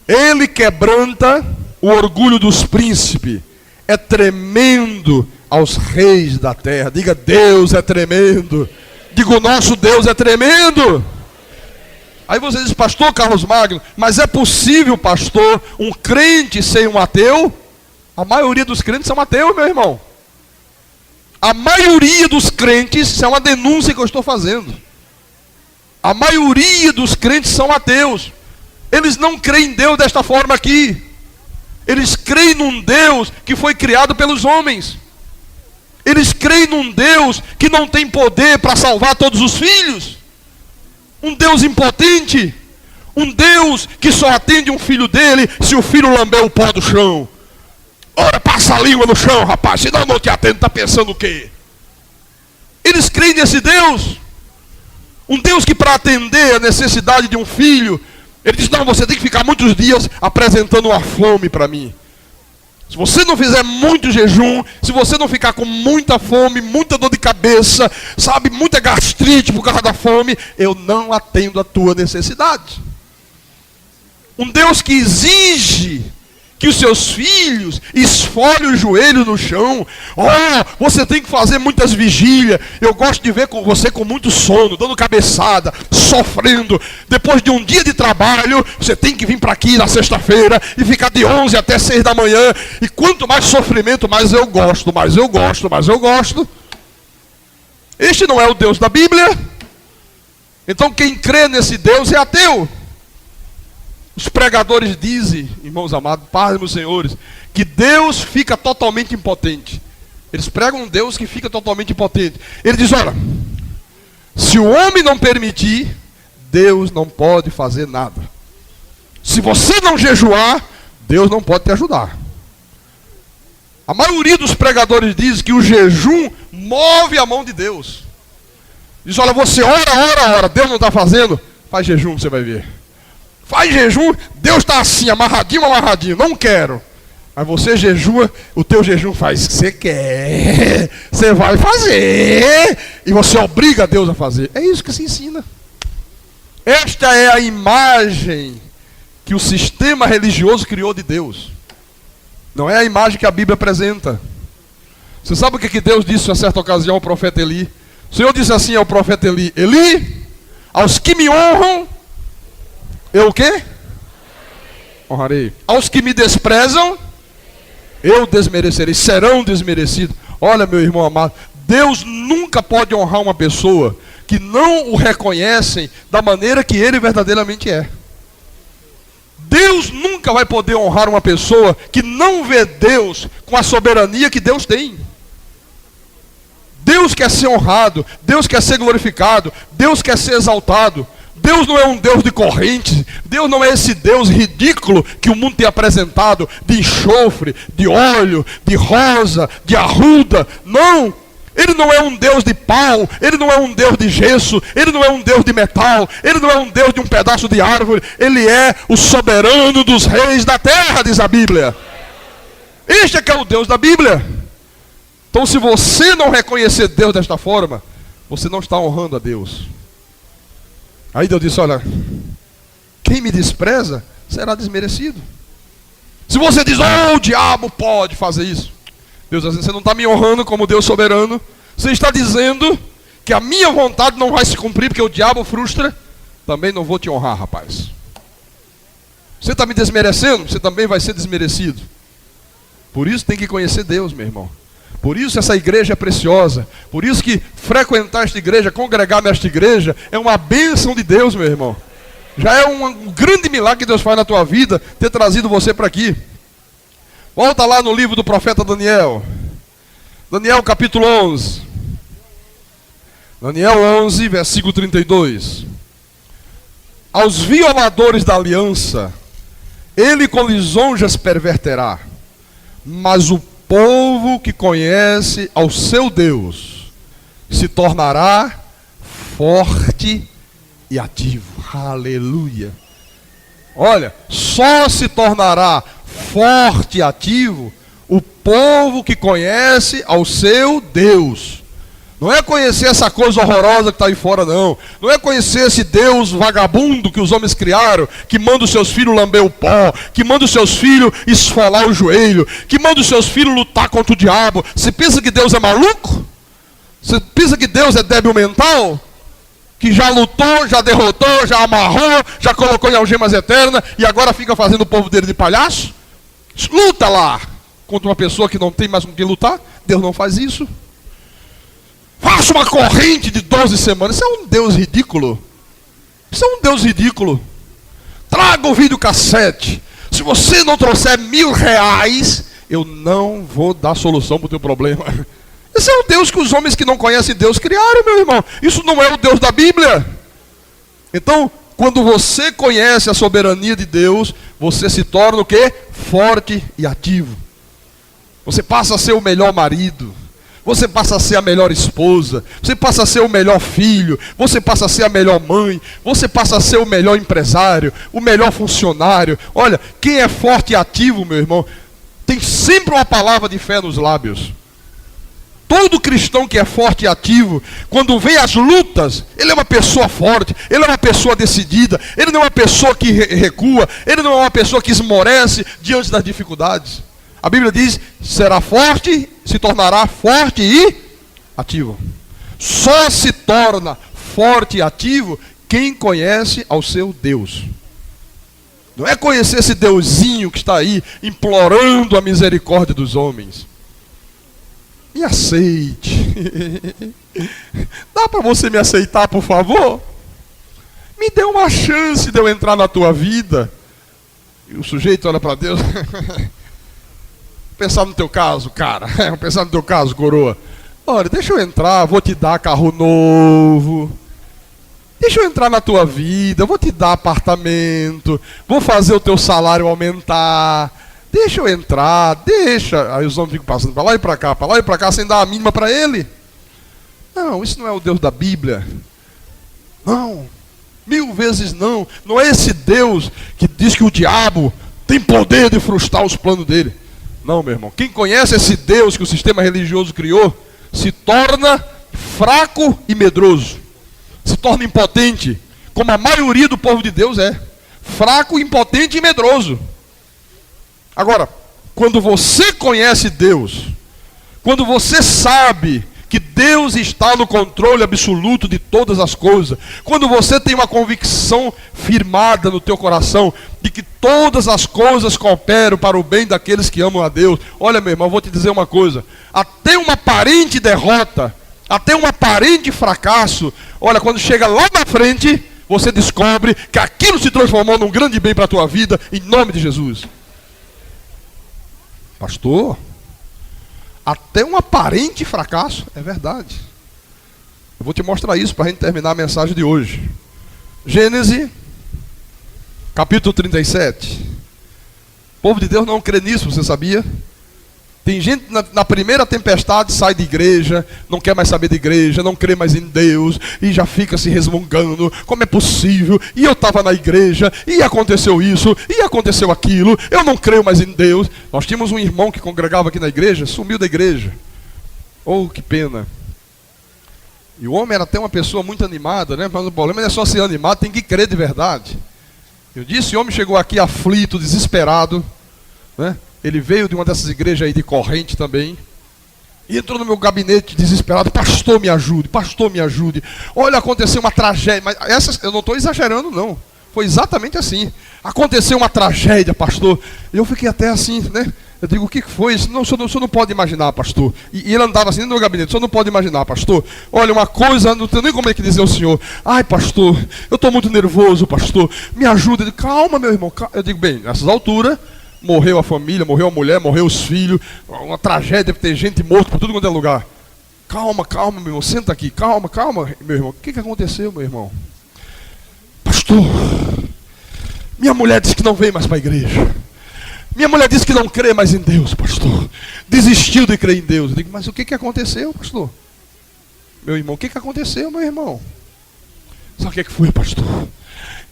Ele quebranta o orgulho dos príncipes. É tremendo aos reis da terra. Diga, Deus é tremendo. Diga, o nosso Deus é tremendo. Aí você diz, pastor Carlos Magno, mas é possível, pastor, um crente ser um ateu? A maioria dos crentes são ateus, meu irmão. A maioria dos crentes, isso é uma denúncia que eu estou fazendo. A maioria dos crentes são ateus. Eles não creem em Deus desta forma aqui. Eles creem num Deus que foi criado pelos homens. Eles creem num Deus que não tem poder para salvar todos os filhos. Um Deus impotente. Um Deus que só atende um filho dele se o filho lamber o pó do chão. Ora, passa a língua no chão, rapaz, senão eu não te atendo, está pensando o quê? Eles creem nesse Deus. Um Deus que, para atender a necessidade de um filho, ele diz: não, você tem que ficar muitos dias apresentando uma fome para mim. Se você não fizer muito jejum, se você não ficar com muita fome, muita dor de cabeça, sabe, muita gastrite por causa da fome, eu não atendo a tua necessidade. Um Deus que exige que os seus filhos esfolhem os joelhos no chão. Oh, você tem que fazer muitas vigílias. Eu gosto de ver você com muito sono, dando cabeçada, sofrendo. Depois de um dia de trabalho, você tem que vir para aqui na sexta-feira e ficar de 11 até 6 da manhã. E quanto mais sofrimento, mais eu gosto, mais eu gosto, mais eu gosto. Este não é o Deus da Bíblia. Então quem crê nesse Deus é ateu. Os pregadores dizem, irmãos amados, paz, meus senhores, que Deus fica totalmente impotente. Eles pregam um Deus que fica totalmente impotente. Ele diz: olha, se o homem não permitir, Deus não pode fazer nada. Se você não jejuar, Deus não pode te ajudar. A maioria dos pregadores diz que o jejum move a mão de Deus. Diz: olha, você ora, Deus não está fazendo, faz jejum, você vai ver. Faz jejum, Deus está assim, amarradinho, não quero. Mas você jejua, o teu jejum faz o que você quer. Você vai fazer. E você obriga Deus a fazer. É isso que se ensina. Esta é a imagem que o sistema religioso criou de Deus. Não é a imagem que a Bíblia apresenta. Você sabe o que Deus disse a certa ocasião ao profeta Eli? O Senhor disse assim ao profeta Eli: Eli, aos que me honram, eu o quê? Honrarei. Aos que me desprezam, eu desmerecerei. Serão desmerecidos. Olha, meu irmão amado, Deus nunca pode honrar uma pessoa que não o reconhecem da maneira que ele verdadeiramente é. Deus nunca vai poder honrar uma pessoa que não vê Deus com a soberania que Deus tem. Deus quer ser honrado, Deus quer ser glorificado, Deus quer ser exaltado. Deus não é um Deus de correntes. Deus não é esse Deus ridículo que o mundo tem apresentado, de enxofre, de óleo, de rosa, de arruda. Não, Ele não é um Deus de pau, Ele não é um Deus de gesso, Ele não é um Deus de metal, Ele não é um Deus de um pedaço de árvore. Ele é o soberano dos reis da terra, diz a Bíblia. Este é que é o Deus da Bíblia. Então, se você não reconhecer Deus desta forma, você não está honrando a Deus. Aí Deus disse: olha, quem me despreza será desmerecido. Se você diz: oh, o diabo pode fazer isso, Deus diz assim: você não está me honrando como Deus soberano. Você está dizendo que a minha vontade não vai se cumprir porque o diabo frustra. Também não vou te honrar, rapaz. Você está me desmerecendo, você também vai ser desmerecido. Por isso tem que conhecer Deus, meu irmão. Por isso essa igreja é preciosa. Por isso que frequentar esta igreja, congregar nesta igreja, é uma bênção de Deus, meu irmão. Já é um grande milagre que Deus faz na tua vida, ter trazido você para aqui. Volta lá no livro do profeta Daniel. Daniel capítulo 11. Daniel 11, versículo 32. Aos violadores da aliança, ele com lisonjas perverterá. Mas o povo que conhece ao seu Deus se tornará forte e ativo. Aleluia. Olha, só se tornará forte e ativo o povo que conhece ao seu Deus. Não é conhecer essa coisa horrorosa que está aí fora, não. Não é conhecer esse Deus vagabundo que os homens criaram, que manda os seus filhos lamber o pó, que manda os seus filhos esfolar o joelho, que manda os seus filhos lutar contra o diabo. Você pensa que Deus é maluco? Você pensa que Deus é débil mental? Que já lutou, já derrotou, já amarrou, já colocou em algemas eternas e agora fica fazendo o povo dele de palhaço? Luta lá contra uma pessoa que não tem mais com quem lutar. Deus não faz isso. Faça uma corrente de 12 semanas. Isso é um Deus ridículo. Isso é um Deus ridículo. Traga o videocassete. Se você não trouxer R$1.000, eu não vou dar solução para o teu problema. Esse é o Deus que os homens que não conhecem Deus criaram, meu irmão. Isso não é o Deus da Bíblia. Então, quando você conhece a soberania de Deus, você se torna o quê? Forte e ativo. Você passa a ser o melhor marido. Você passa a ser a melhor esposa, você passa a ser o melhor filho, você passa a ser a melhor mãe, você passa a ser o melhor empresário, o melhor funcionário. Olha, quem é forte e ativo, meu irmão, tem sempre uma palavra de fé nos lábios. Todo cristão que é forte e ativo, quando vem as lutas, ele é uma pessoa forte, ele é uma pessoa decidida, ele não é uma pessoa que recua, ele não é uma pessoa que esmorece diante das dificuldades. A Bíblia diz, será forte, se tornará forte e ativo. Só se torna forte e ativo quem conhece ao seu Deus. Não é conhecer esse Deusinho que está aí implorando a misericórdia dos homens. Me aceite. Dá para você me aceitar, por favor? Me dê uma chance de eu entrar na tua vida. E o sujeito olha para Deus. Pensar no teu caso, cara. Pensar no teu caso, coroa. Olha, deixa eu entrar, vou te dar carro novo. Deixa eu entrar na tua vida, vou te dar apartamento. Vou fazer o teu salário aumentar. Deixa eu entrar, deixa. Aí os homens ficam passando para lá e para cá, sem dar a mínima para ele. Não, isso não é o Deus da Bíblia. Não, 1000 vezes não. Não é esse Deus que diz que o diabo tem poder de frustrar os planos dele. Não, meu irmão. Quem conhece esse Deus que o sistema religioso criou, se torna fraco e medroso. Se torna impotente, como a maioria do povo de Deus é. Fraco, impotente e medroso. Agora, quando você conhece Deus, quando você sabe que Deus está no controle absoluto de todas as coisas, quando você tem uma convicção firmada no teu coração de que todas as coisas cooperam para o bem daqueles que amam a Deus. Olha, meu irmão, eu vou te dizer uma coisa, até uma aparente derrota, até um aparente fracasso, olha, quando chega lá na frente, você descobre que aquilo se transformou num grande bem para a tua vida, em nome de Jesus. Pastor, até um aparente fracasso, é verdade. Eu vou te mostrar isso para a gente terminar a mensagem de hoje. Gênesis, capítulo 37. O povo de Deus não crê nisso, você sabia? Tem gente na primeira tempestade sai de igreja, não quer mais saber de igreja, não crê mais em Deus, e já fica se resmungando, como é possível? E eu estava na igreja, e aconteceu isso, e aconteceu aquilo, eu não creio mais em Deus. Nós tínhamos um irmão que congregava aqui na igreja, sumiu da igreja. Oh, que pena. E o homem era até uma pessoa muito animada, né? Mas o problema não é só ser animado, tem que crer de verdade. Eu disse, o homem chegou aqui aflito, desesperado, né? Ele veio de uma dessas igrejas aí de corrente também. E entrou no meu gabinete desesperado. Pastor, me ajude. Pastor, me ajude. Olha, aconteceu uma tragédia. Mas essa, eu não estou exagerando, não. Foi exatamente assim. Aconteceu uma tragédia, pastor. E eu fiquei até assim, né? Eu digo, o que foi isso? Não, o senhor não pode imaginar, pastor. E ele andava assim no meu gabinete. O senhor não pode imaginar, pastor. Olha, uma coisa, não tenho nem como é que dizer ao senhor. Ai, pastor, eu estou muito nervoso, pastor. Me ajuda. Eu digo, calma, meu irmão. Calma. Eu digo, bem, nessas alturas... Morreu a família, morreu a mulher, morreu os filhos. Uma tragédia, deve ter gente morta por tudo quanto é lugar. Calma, calma, meu irmão, senta aqui. Calma, calma, meu irmão. O que aconteceu, meu irmão? Pastor, minha mulher disse que não vem mais para a igreja. Minha mulher disse que não crê mais em Deus, pastor. Desistiu de crer em Deus. Eu digo, mas o que aconteceu, pastor? Meu irmão, o que aconteceu, meu irmão? Sabe o que foi, pastor?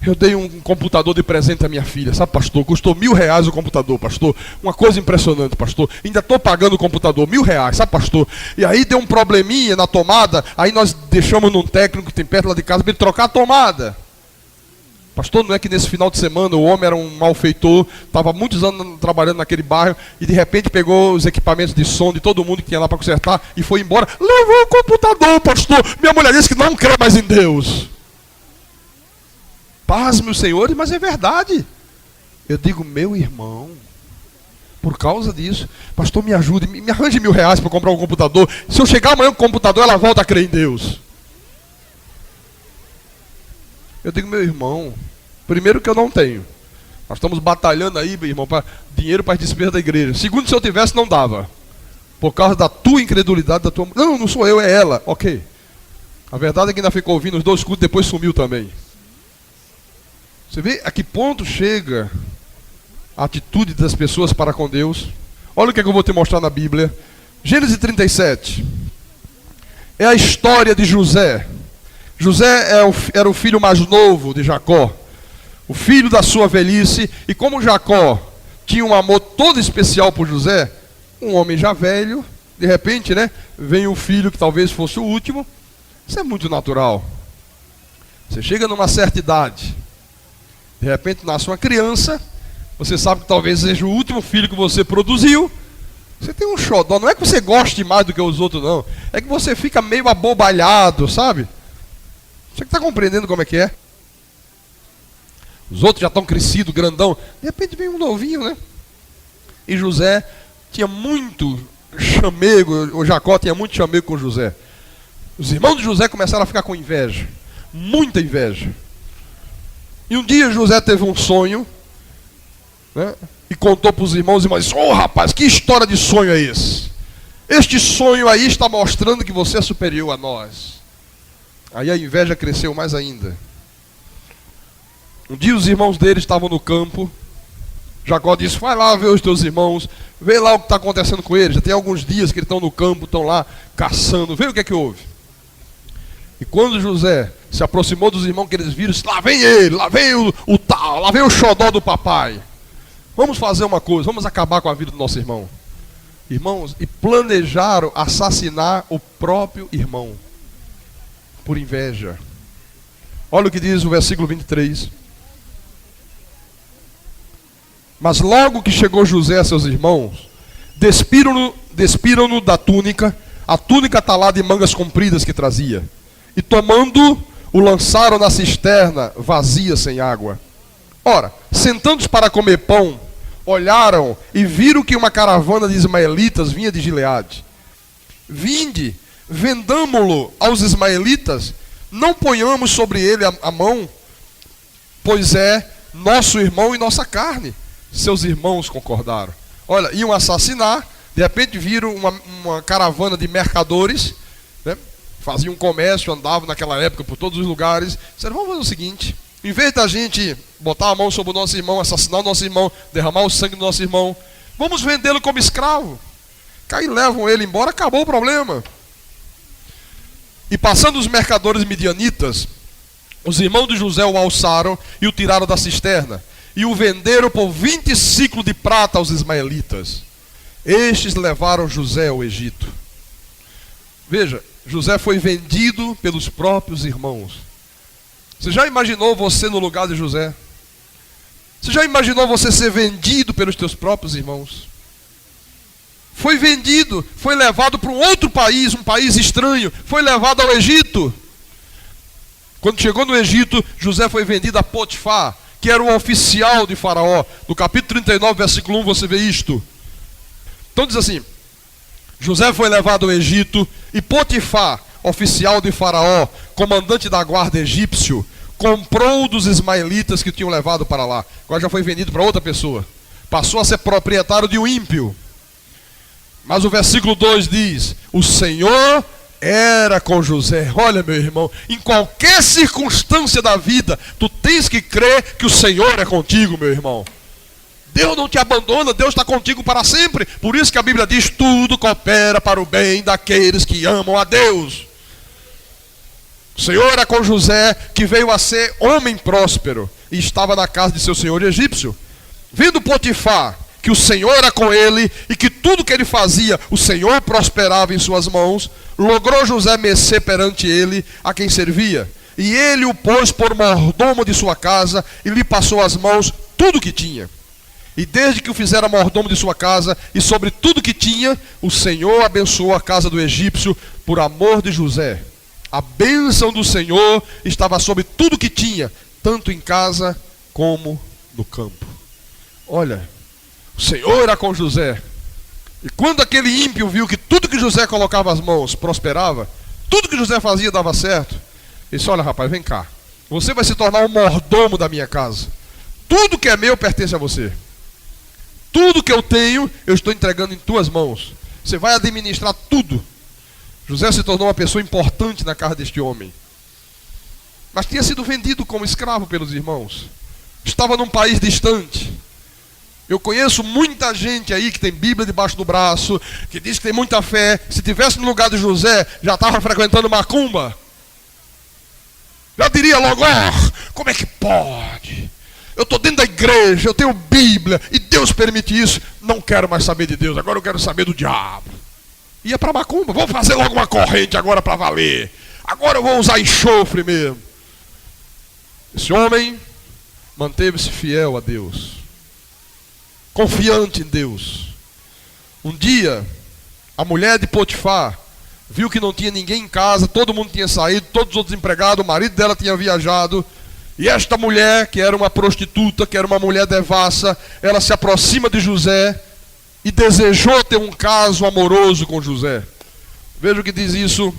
Eu dei um computador de presente à minha filha, sabe, pastor? Custou R$1.000 o computador, pastor. Uma coisa impressionante, pastor. Ainda estou pagando o computador, R$1.000, sabe, pastor? E aí deu um probleminha na tomada, aí nós deixamos num técnico que tem perto lá de casa para ele trocar a tomada. Pastor, não é que nesse final de semana o homem era um malfeitor, estava muitos anos trabalhando naquele bairro e de repente pegou os equipamentos de som de todo mundo que tinha lá para consertar e foi embora. Levou o computador, pastor. Minha mulher disse que não crê mais em Deus. Paz, meus senhores, mas é verdade. Eu digo, meu irmão, por causa disso, pastor, me ajude, me arranje R$1.000 para comprar um computador. Se eu chegar amanhã com o computador, ela volta a crer em Deus. Eu digo, meu irmão, primeiro que eu não tenho. Nós estamos batalhando aí, meu irmão, para dinheiro para as despesas da igreja. Segundo, se eu tivesse, não dava. Por causa da tua incredulidade, da tua... Não, não sou eu, é ela. Ok. A verdade é que ainda ficou ouvindo os 2 cultos, depois sumiu também. Você vê a que ponto chega a atitude das pessoas para com Deus? Olha o que eu vou te mostrar na Bíblia. Gênesis 37. é a história de José. José era o filho mais novo de Jacó, o filho da sua velhice, e como Jacó tinha um amor todo especial por José, um homem já velho, de repente, né, vem um filho que talvez fosse o último. Isso é muito natural. Você chega numa certa idade, de repente nasce uma criança, você sabe que talvez seja o último filho que você produziu. Você tem um xodó, não é que você goste mais do que os outros, não. É que você fica meio abobalhado, sabe? Você que está compreendendo como é que é? Os outros já estão crescidos, grandão. De repente vem um novinho, né? E José tinha muito chamego, o Jacó tinha muito chamego com José. Os irmãos de José começaram a ficar com inveja, muita inveja. E um dia José teve um sonho, né? E contou para os irmãos, e irmãos disse: rapaz, que história de sonho é esse? Este sonho aí está mostrando que você é superior a nós. Aí a inveja cresceu mais ainda. Um dia os irmãos dele estavam no campo. Jacó disse: vai lá ver os teus irmãos, vê lá o que está acontecendo com eles. Já tem alguns dias que eles estão no campo, estão lá caçando, vê o que é que houve. E quando José se aproximou dos irmãos que eles viram, disse: lá vem ele, lá vem o tal, lá vem o xodó do papai. Vamos fazer uma coisa, vamos acabar com a vida do nosso irmão. Irmãos, e planejaram assassinar o próprio irmão, por inveja. Olha o que diz o versículo 23. Mas logo que chegou José a seus irmãos, despiram-no da túnica, a túnica talada de mangas compridas que trazia, e tomando, o lançaram na cisterna vazia sem água. Ora, sentando-se para comer pão, olharam e viram que uma caravana de ismaelitas vinha de Gileade. Vinde, vendamo-lo aos ismaelitas, não ponhamos sobre ele a mão, pois é nosso irmão e nossa carne. Seus irmãos concordaram. Olha, iam assassinar, de repente viram uma caravana de mercadores, né? Faziam um comércio, andavam naquela época por todos os lugares. Disseram: vamos fazer o seguinte, em vez da gente botar a mão sobre o nosso irmão, assassinar o nosso irmão, derramar o sangue do nosso irmão, vamos vendê-lo como escravo. Aí levam ele embora, acabou o problema. E passando os mercadores midianitas, os irmãos de José o alçaram e o tiraram da cisterna, e o venderam por 20 ciclos de prata aos ismaelitas. Estes levaram José ao Egito. Veja, José foi vendido pelos próprios irmãos. Você já imaginou você no lugar de José? Você já imaginou você ser vendido pelos teus próprios irmãos? Foi vendido, foi levado para um outro país, um país estranho, foi levado ao Egito. Quando chegou no Egito, José foi vendido a Potifar, que era o oficial de Faraó. No capítulo 39, versículo 1, você vê isto. Então diz assim: José foi levado ao Egito, e Potifar, oficial de Faraó, comandante da guarda egípcio, comprou dos ismaelitas que tinham levado para lá. Agora já foi vendido para outra pessoa. Passou a ser proprietário de um ímpio. Mas o versículo 2 diz: o Senhor era com José. Olha, meu irmão, em qualquer circunstância da vida, tu tens que crer que o Senhor é contigo, meu irmão. Deus não te abandona, Deus está contigo para sempre. Por isso que a Bíblia diz: tudo coopera para o bem daqueles que amam a Deus. O Senhor era com José, que veio a ser homem próspero, e estava na casa de seu senhor egípcio. Vendo Potifar que o Senhor era com ele, e que tudo que ele fazia, o Senhor prosperava em suas mãos, logrou José mercê perante ele, a quem servia. E ele o pôs por mordomo de sua casa, e lhe passou às mãos tudo que tinha. E desde que o fizera mordomo de sua casa, e sobre tudo que tinha, o Senhor abençoou a casa do egípcio, por amor de José. A bênção do Senhor estava sobre tudo que tinha, tanto em casa como no campo. Olha, o Senhor era com José. E quando aquele ímpio viu que tudo que José colocava as mãos prosperava, tudo que José fazia dava certo, ele disse: olha, rapaz, vem cá, você vai se tornar um mordomo da minha casa. Tudo que é meu pertence a você. Tudo que eu tenho, eu estou entregando em tuas mãos. Você vai administrar tudo. José se tornou uma pessoa importante na casa deste homem. Mas tinha sido vendido como escravo pelos irmãos. Estava num país distante. Eu conheço muita gente aí que tem Bíblia debaixo do braço, que diz que tem muita fé. Se tivesse no lugar de José, já estava frequentando macumba. Já diria logo, como é que pode? Eu estou dentro da igreja, eu tenho Bíblia, e Deus permite isso. Não quero mais saber de Deus, agora eu quero saber do diabo. Ia para macumba, vou fazer logo uma corrente agora para valer. Agora eu vou usar enxofre mesmo. Esse homem manteve-se fiel a Deus, confiante em Deus. Um dia, a mulher de Potifar viu que não tinha ninguém em casa, todo mundo tinha saído, todos os outros empregados, o marido dela tinha viajado. E esta mulher, que era uma prostituta, que era uma mulher devassa, ela se aproxima de José e desejou ter um caso amoroso com José. Veja o que diz isso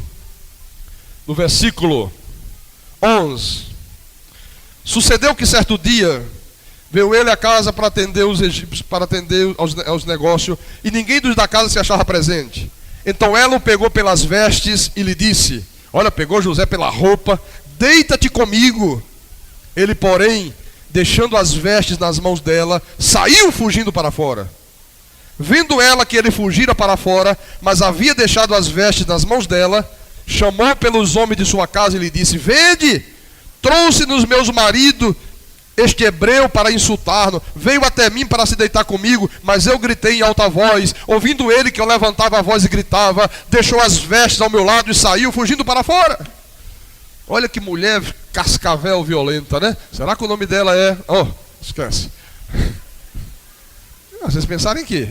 no versículo 11. Sucedeu que certo dia veio ele à casa para atender os egípcios, para atender aos negócios, e ninguém dos da casa se achava presente. Então ela o pegou pelas vestes e lhe disse, olha, pegou José pela roupa, deita-te comigo. Ele, porém, deixando as vestes nas mãos dela, saiu fugindo para fora. Vendo ela que ele fugira para fora, mas havia deixado as vestes nas mãos dela, chamou pelos homens de sua casa e lhe disse, vede, trouxe-nos meus maridos, este hebreu, para insultar-nos, veio até mim para se deitar comigo, mas eu gritei em alta voz, ouvindo ele que eu levantava a voz e gritava, deixou as vestes ao meu lado e saiu fugindo para fora. Olha que mulher cascavel violenta, né? Será que o nome dela é... esquece. Vocês pensarem que...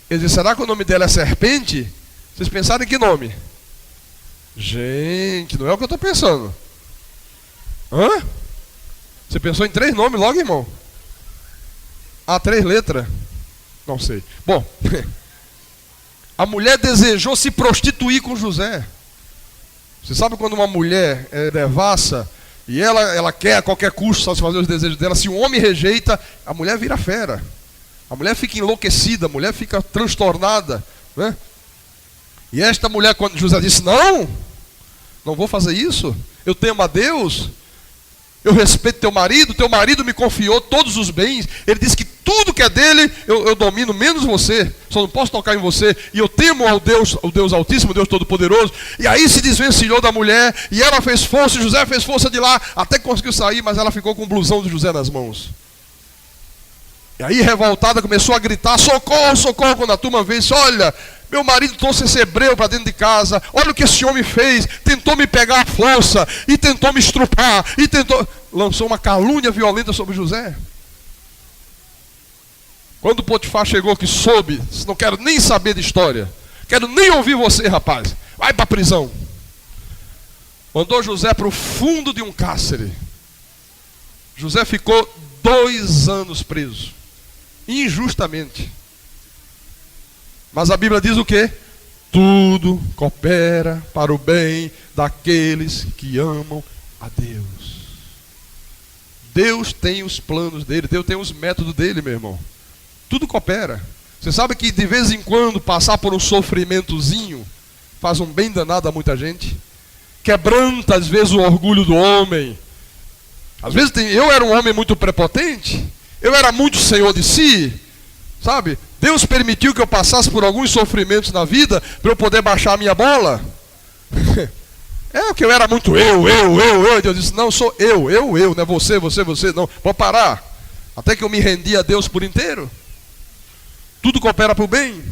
Ele disse, será que o nome dela é serpente? Vocês pensaram em que nome? Gente, não é o que eu estou pensando. Hã? Você pensou em 3 nomes logo, irmão? 3 letras? Não sei. Bom, a mulher desejou se prostituir com José. Você sabe quando uma mulher é devassa e ela quer a qualquer custo satisfazer os desejos dela, se um homem rejeita, a mulher vira fera. A mulher fica enlouquecida, a mulher fica transtornada, né? E esta mulher, quando José disse, não vou fazer isso, eu temo a Deus, eu respeito teu marido me confiou todos os bens, ele disse que tudo que é dele, eu domino, menos você, só não posso tocar em você, e eu temo ao Deus, o Deus Altíssimo, o Deus Todo-Poderoso. E aí se desvencilhou da mulher, e ela fez força, e José fez força de lá, até que conseguiu sair, mas ela ficou com o blusão de José nas mãos. E aí, revoltada, começou a gritar, socorro, socorro, quando a turma veio, disse, olha, meu marido trouxe esse hebreu para dentro de casa, olha o que esse homem fez, tentou me pegar à força, e tentou me estrupar, lançou uma calúnia violenta sobre José. Quando Potifar chegou que soube, disse, não quero nem saber de história, quero nem ouvir você, rapaz, vai para a prisão. Mandou José para o fundo de um cárcere. José ficou 2 anos preso, injustamente. Mas a Bíblia diz o quê? Tudo coopera para o bem daqueles que amam a Deus. Deus tem os planos dele, Deus tem os métodos dele, meu irmão. Tudo coopera. Você sabe que de vez em quando passar por um sofrimentozinho faz um bem danado a muita gente? Quebranta às vezes o orgulho do homem. Às vezes eu era um homem muito prepotente, eu era muito senhor de si, sabe? Deus permitiu que eu passasse por alguns sofrimentos na vida para eu poder baixar a minha bola. Porque eu era muito eu. Deus disse, não, sou eu, não é você, não. Vou parar. Até que eu me rendi a Deus por inteiro. Tudo coopera para o bem.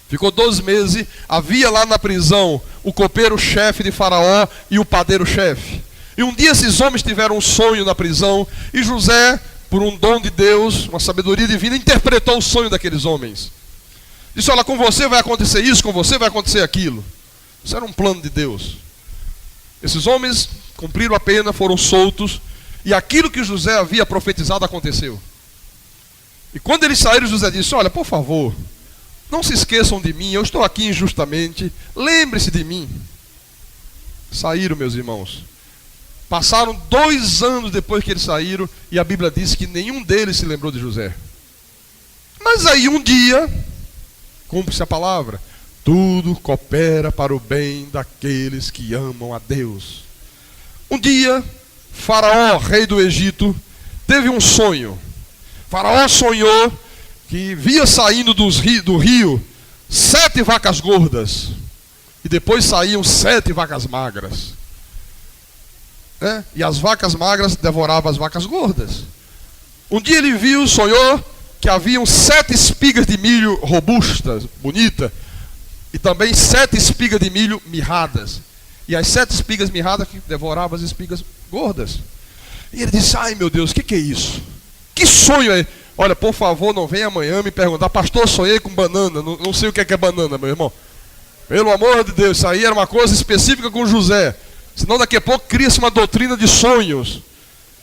Ficou 12 meses, havia lá na prisão o copeiro-chefe de Faraó e o padeiro-chefe. E um dia esses homens tiveram um sonho na prisão, e José, por um dom de Deus, uma sabedoria divina, interpretou o sonho daqueles homens. Disse, olha, com você vai acontecer isso, com você vai acontecer aquilo. Isso era um plano de Deus. Esses homens cumpriram a pena, foram soltos, e aquilo que José havia profetizado aconteceu. E quando eles saíram, José disse, olha, por favor, não se esqueçam de mim, eu estou aqui injustamente, lembre-se de mim. Saíram, meus irmãos. Passaram 2 anos depois que eles saíram, e a Bíblia diz que nenhum deles se lembrou de José. Mas aí um dia, cumpre-se a palavra, tudo coopera para o bem daqueles que amam a Deus. Um dia, Faraó, rei do Egito, teve um sonho. Faraó sonhou que via saindo do rio 7 vacas gordas. E depois saíam 7 vacas magras. E as vacas magras devoravam as vacas gordas. Um dia ele viu, sonhou, que haviam 7 espigas de milho robustas, bonitas. E também 7 espigas de milho mirradas. E as 7 espigas mirradas que devoravam as espigas gordas. E ele disse, ai meu Deus, o que é isso? Que sonho é? Olha, por favor, não venha amanhã me perguntar, pastor, sonhei com banana. Não sei o que é banana, meu irmão. Pelo amor de Deus, isso aí era uma coisa específica com José. Senão daqui a pouco cria-se uma doutrina de sonhos.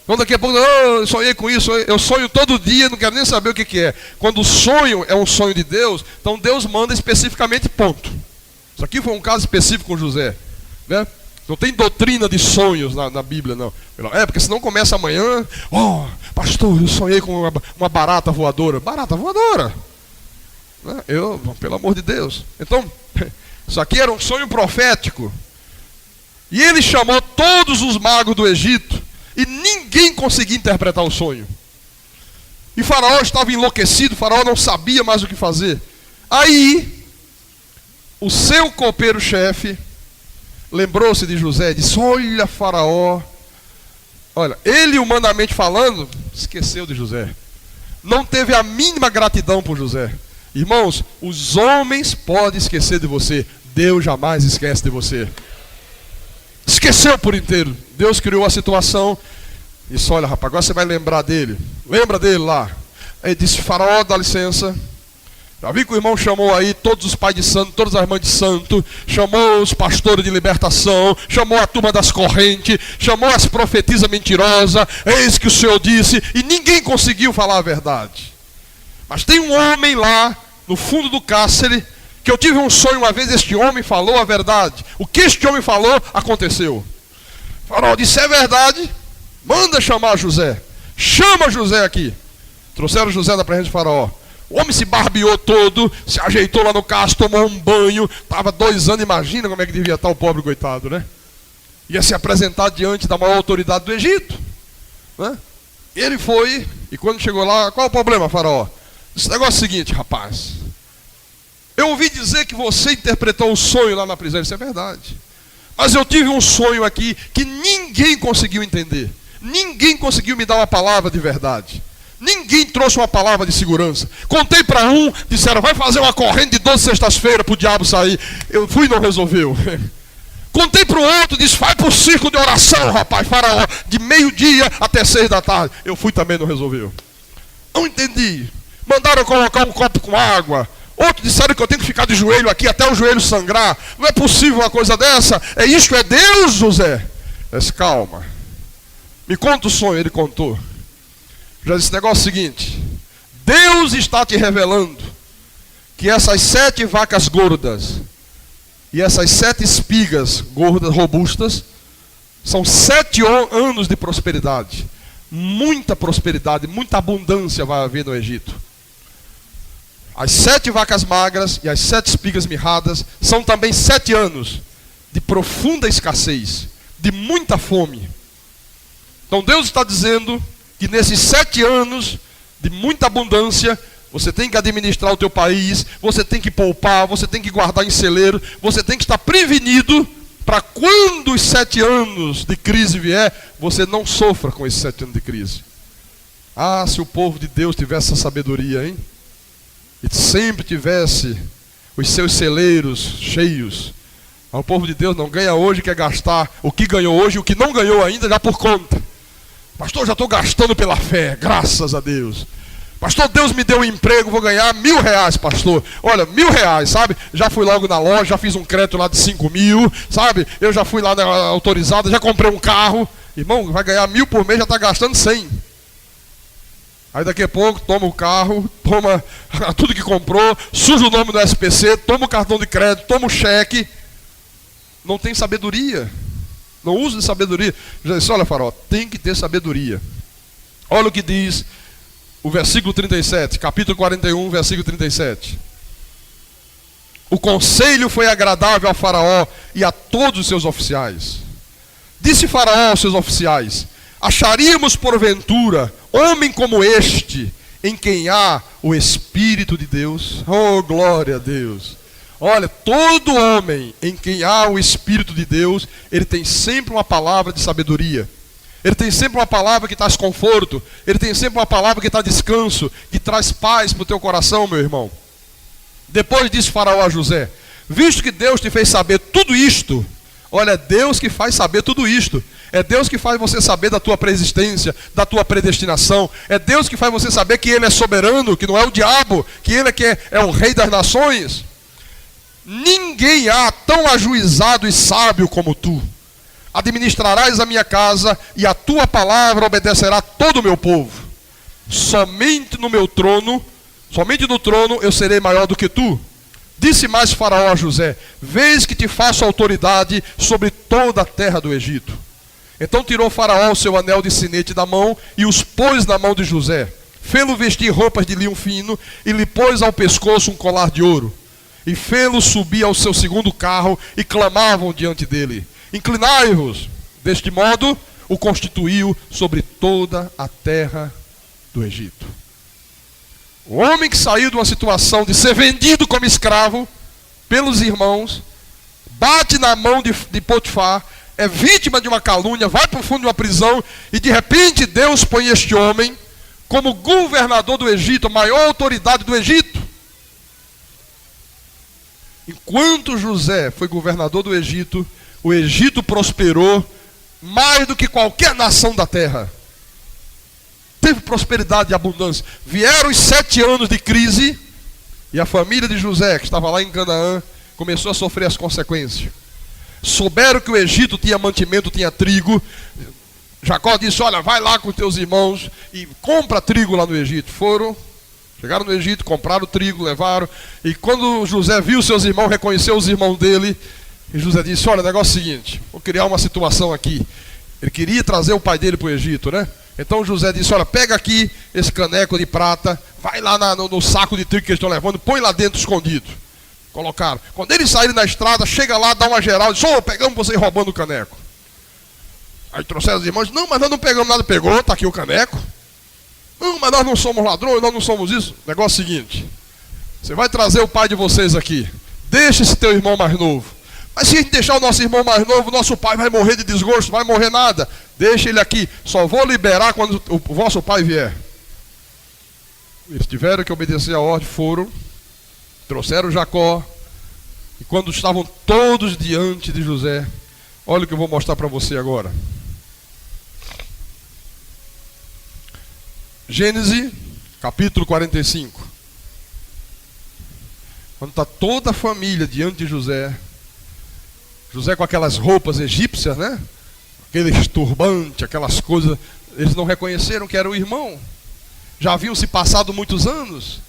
Então daqui a pouco, eu sonhei com isso, eu sonho todo dia, não quero nem saber o que é. Quando o sonho é um sonho de Deus, então Deus manda especificamente, ponto. Isso aqui foi um caso específico com José, né? Não tem doutrina de sonhos na Bíblia, não. Porque senão começa amanhã, pastor, eu sonhei com uma barata voadora. Barata voadora? Pelo amor de Deus. Então, isso aqui era um sonho profético. E ele chamou todos os magos do Egito e ninguém conseguia interpretar o sonho. E Faraó estava enlouquecido, Faraó não sabia mais o que fazer. Aí, o seu copeiro-chefe lembrou-se de José e disse, olha Faraó, olha, ele humanamente falando, esqueceu de José. Não teve a mínima gratidão por José. Irmãos, os homens podem esquecer de você, Deus jamais esquece de você. Esqueceu por inteiro. Deus criou a situação e disse, olha rapaz, agora você vai lembrar dele. Lembra dele lá. Aí disse, Faraó, dá licença. Já vi que o irmão chamou aí todos os pais de santo, todas as mães de santo, chamou os pastores de libertação, chamou a turma das correntes, chamou as profetisas mentirosas, eis que o Senhor disse, e ninguém conseguiu falar a verdade. Mas tem um homem lá, no fundo do cárcere, que eu tive um sonho uma vez, este homem falou a verdade. O que este homem falou, aconteceu. Faraó disse, é verdade, manda chamar José. Chama José aqui. Trouxeram José da presença de Faraó. O homem se barbeou todo, se ajeitou lá no cárcere, tomou um banho. Estava 2 anos, imagina como é que devia estar o pobre coitado, né? Ia se apresentar diante da maior autoridade do Egito, né? Ele foi, e quando chegou lá, qual o problema, Faraó? Esse negócio é o seguinte, rapaz. Eu ouvi dizer que você interpretou um sonho lá na prisão, isso é verdade. Mas eu tive um sonho aqui que ninguém conseguiu entender. Ninguém conseguiu me dar uma palavra de verdade. Ninguém trouxe uma palavra de segurança. Contei para um, disseram, vai fazer uma corrente de 12 sextas-feiras para o diabo sair. Eu fui e não resolveu. Contei para o outro, disse, vai para o circo de oração, rapaz, Faraó, de meio-dia até 6 da tarde. Eu fui também, não resolveu. Não entendi. Mandaram colocar um copo com água. Outros disseram que eu tenho que ficar de joelho aqui até o joelho sangrar. Não é possível uma coisa dessa. É isto, é Deus, José. Eu disse, calma. Me conta o sonho, ele contou. Já disse o negócio seguinte, Deus está te revelando que essas 7 vacas gordas e essas 7 espigas gordas, robustas, são 7 anos de prosperidade. Muita prosperidade, muita abundância vai haver no Egito. As 7 vacas magras e as 7 espigas mirradas são também 7 anos de profunda escassez, de muita fome. Então Deus está dizendo que nesses 7 anos de muita abundância, você tem que administrar o teu país, você tem que poupar, você tem que guardar em celeiro, você tem que estar prevenido para quando os 7 anos de crise vier, você não sofra com esses 7 anos de crise. Ah, se o povo de Deus tivesse essa sabedoria, hein? E sempre tivesse os seus celeiros cheios. O povo de Deus não ganha hoje, quer gastar o que ganhou hoje, o que não ganhou ainda, já por conta. Pastor, já estou gastando pela fé, graças a Deus. Pastor, Deus me deu um emprego, vou ganhar R$1.000, pastor. Olha, R$1.000, sabe? Já fui logo na loja, já fiz um crédito lá de 5.000, sabe? Eu já fui lá na autorizada, já comprei um carro. Irmão, vai ganhar 1.000 por mês, já está gastando 100. Aí daqui a pouco, toma o carro, toma tudo que comprou, suja o nome do SPC, toma o cartão de crédito, toma o cheque. Não tem sabedoria. Não uso de sabedoria. Já disse, olha, Faraó, tem que ter sabedoria. Olha o que diz o versículo 37, capítulo 41, versículo 37. O conselho foi agradável a Faraó e a todos os seus oficiais. Disse Faraó aos seus oficiais, acharíamos porventura homem como este, em quem há o Espírito de Deus. Oh, glória a Deus! Olha, todo homem em quem há o Espírito de Deus, ele tem sempre uma palavra de sabedoria. Ele tem sempre uma palavra que traz conforto. Ele tem sempre uma palavra que traz descanso, que traz paz para o teu coração, meu irmão. Depois disse Faraó a José: visto que Deus te fez saber tudo isto, olha, é Deus que faz saber tudo isto. É Deus que faz você saber da tua preexistência, da tua predestinação. É Deus que faz você saber que Ele é soberano, que não é o diabo, que Ele é o rei das nações. Ninguém há tão ajuizado e sábio como tu. Administrarás a minha casa e a tua palavra obedecerá todo o meu povo. Somente no trono eu serei maior do que tu. Disse mais Faraó a José: vês que te faço autoridade sobre toda a terra do Egito. Então tirou Faraó o seu anel de sinete da mão e os pôs na mão de José. Fê-lo vestir roupas de linho fino e lhe pôs ao pescoço um colar de ouro. E fê-lo subir ao seu segundo carro e clamavam diante dele: inclinai-vos. Deste modo o constituiu sobre toda a terra do Egito. O homem que saiu de uma situação de ser vendido como escravo pelos irmãos, bate na mão de Potifar, é vítima de uma calúnia, vai para o fundo de uma prisão, e de repente Deus põe este homem como governador do Egito, a maior autoridade do Egito. Enquanto José foi governador do Egito, o Egito prosperou mais do que qualquer nação da terra. Teve prosperidade e abundância. Vieram os 7 anos de crise e a família de José, que estava lá em Canaã, começou a sofrer as consequências. Souberam que o Egito tinha mantimento, tinha trigo. Jacó disse: olha, vai lá com teus irmãos e compra trigo lá no Egito. Foram, chegaram no Egito, compraram trigo, levaram. E quando José viu seus irmãos, reconheceu os irmãos dele, e José disse: olha, o negócio é o seguinte, vou criar uma situação aqui. Ele queria trazer o pai dele para o Egito, né? Então José disse: olha, pega aqui esse caneco de prata, vai lá no saco de trigo que eles estão levando, põe lá dentro escondido. Colocaram. Quando eles saírem na estrada, chega lá, dá uma geral, diz: pegamos vocês roubando o caneco. Aí trouxeram os irmãos: não, mas nós não pegamos nada. Pegou, está aqui o caneco. Não, mas nós não somos ladrões, nós não somos isso. O negócio é o seguinte: você vai trazer o pai de vocês aqui, deixa esse teu irmão mais novo. Mas se a gente deixar o nosso irmão mais novo, nosso pai vai morrer de desgosto, vai morrer nada. Deixa ele aqui, só vou liberar quando o vosso pai vier. Eles tiveram que obedecer a ordem, foram, trouxeram Jacó, e quando estavam todos diante de José, olha o que eu vou mostrar para você agora. Gênesis, capítulo 45. Quando está toda a família diante de José, José com aquelas roupas egípcias, né? Aqueles turbantes, aquelas coisas, eles não reconheceram que era o irmão. Já haviam se passado muitos anos.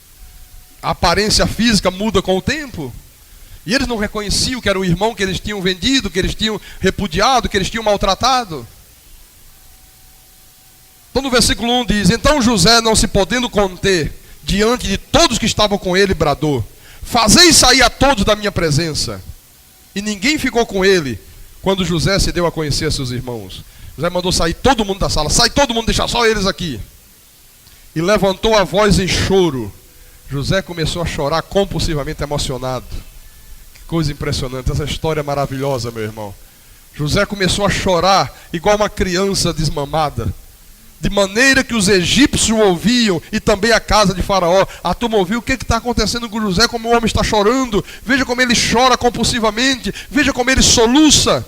A aparência física muda com o tempo. E eles não reconheciam que era o irmão que eles tinham vendido, que eles tinham repudiado, que eles tinham maltratado. Então no versículo 1 diz: então José, não se podendo conter diante de todos que estavam com ele, bradou: fazei sair a todos da minha presença. E ninguém ficou com ele quando José se deu a conhecer a seus irmãos. José mandou sair todo mundo da sala: sai todo mundo, deixa só eles aqui. E levantou a voz em choro. José começou a chorar compulsivamente, emocionado. Que coisa impressionante, essa história é maravilhosa, meu irmão. José começou a chorar igual uma criança desmamada, de maneira que os egípcios ouviam, e também a casa de Faraó. A turma ouviu: o que está acontecendo com José? Como o homem está chorando. Veja como ele chora compulsivamente. Veja como ele soluça.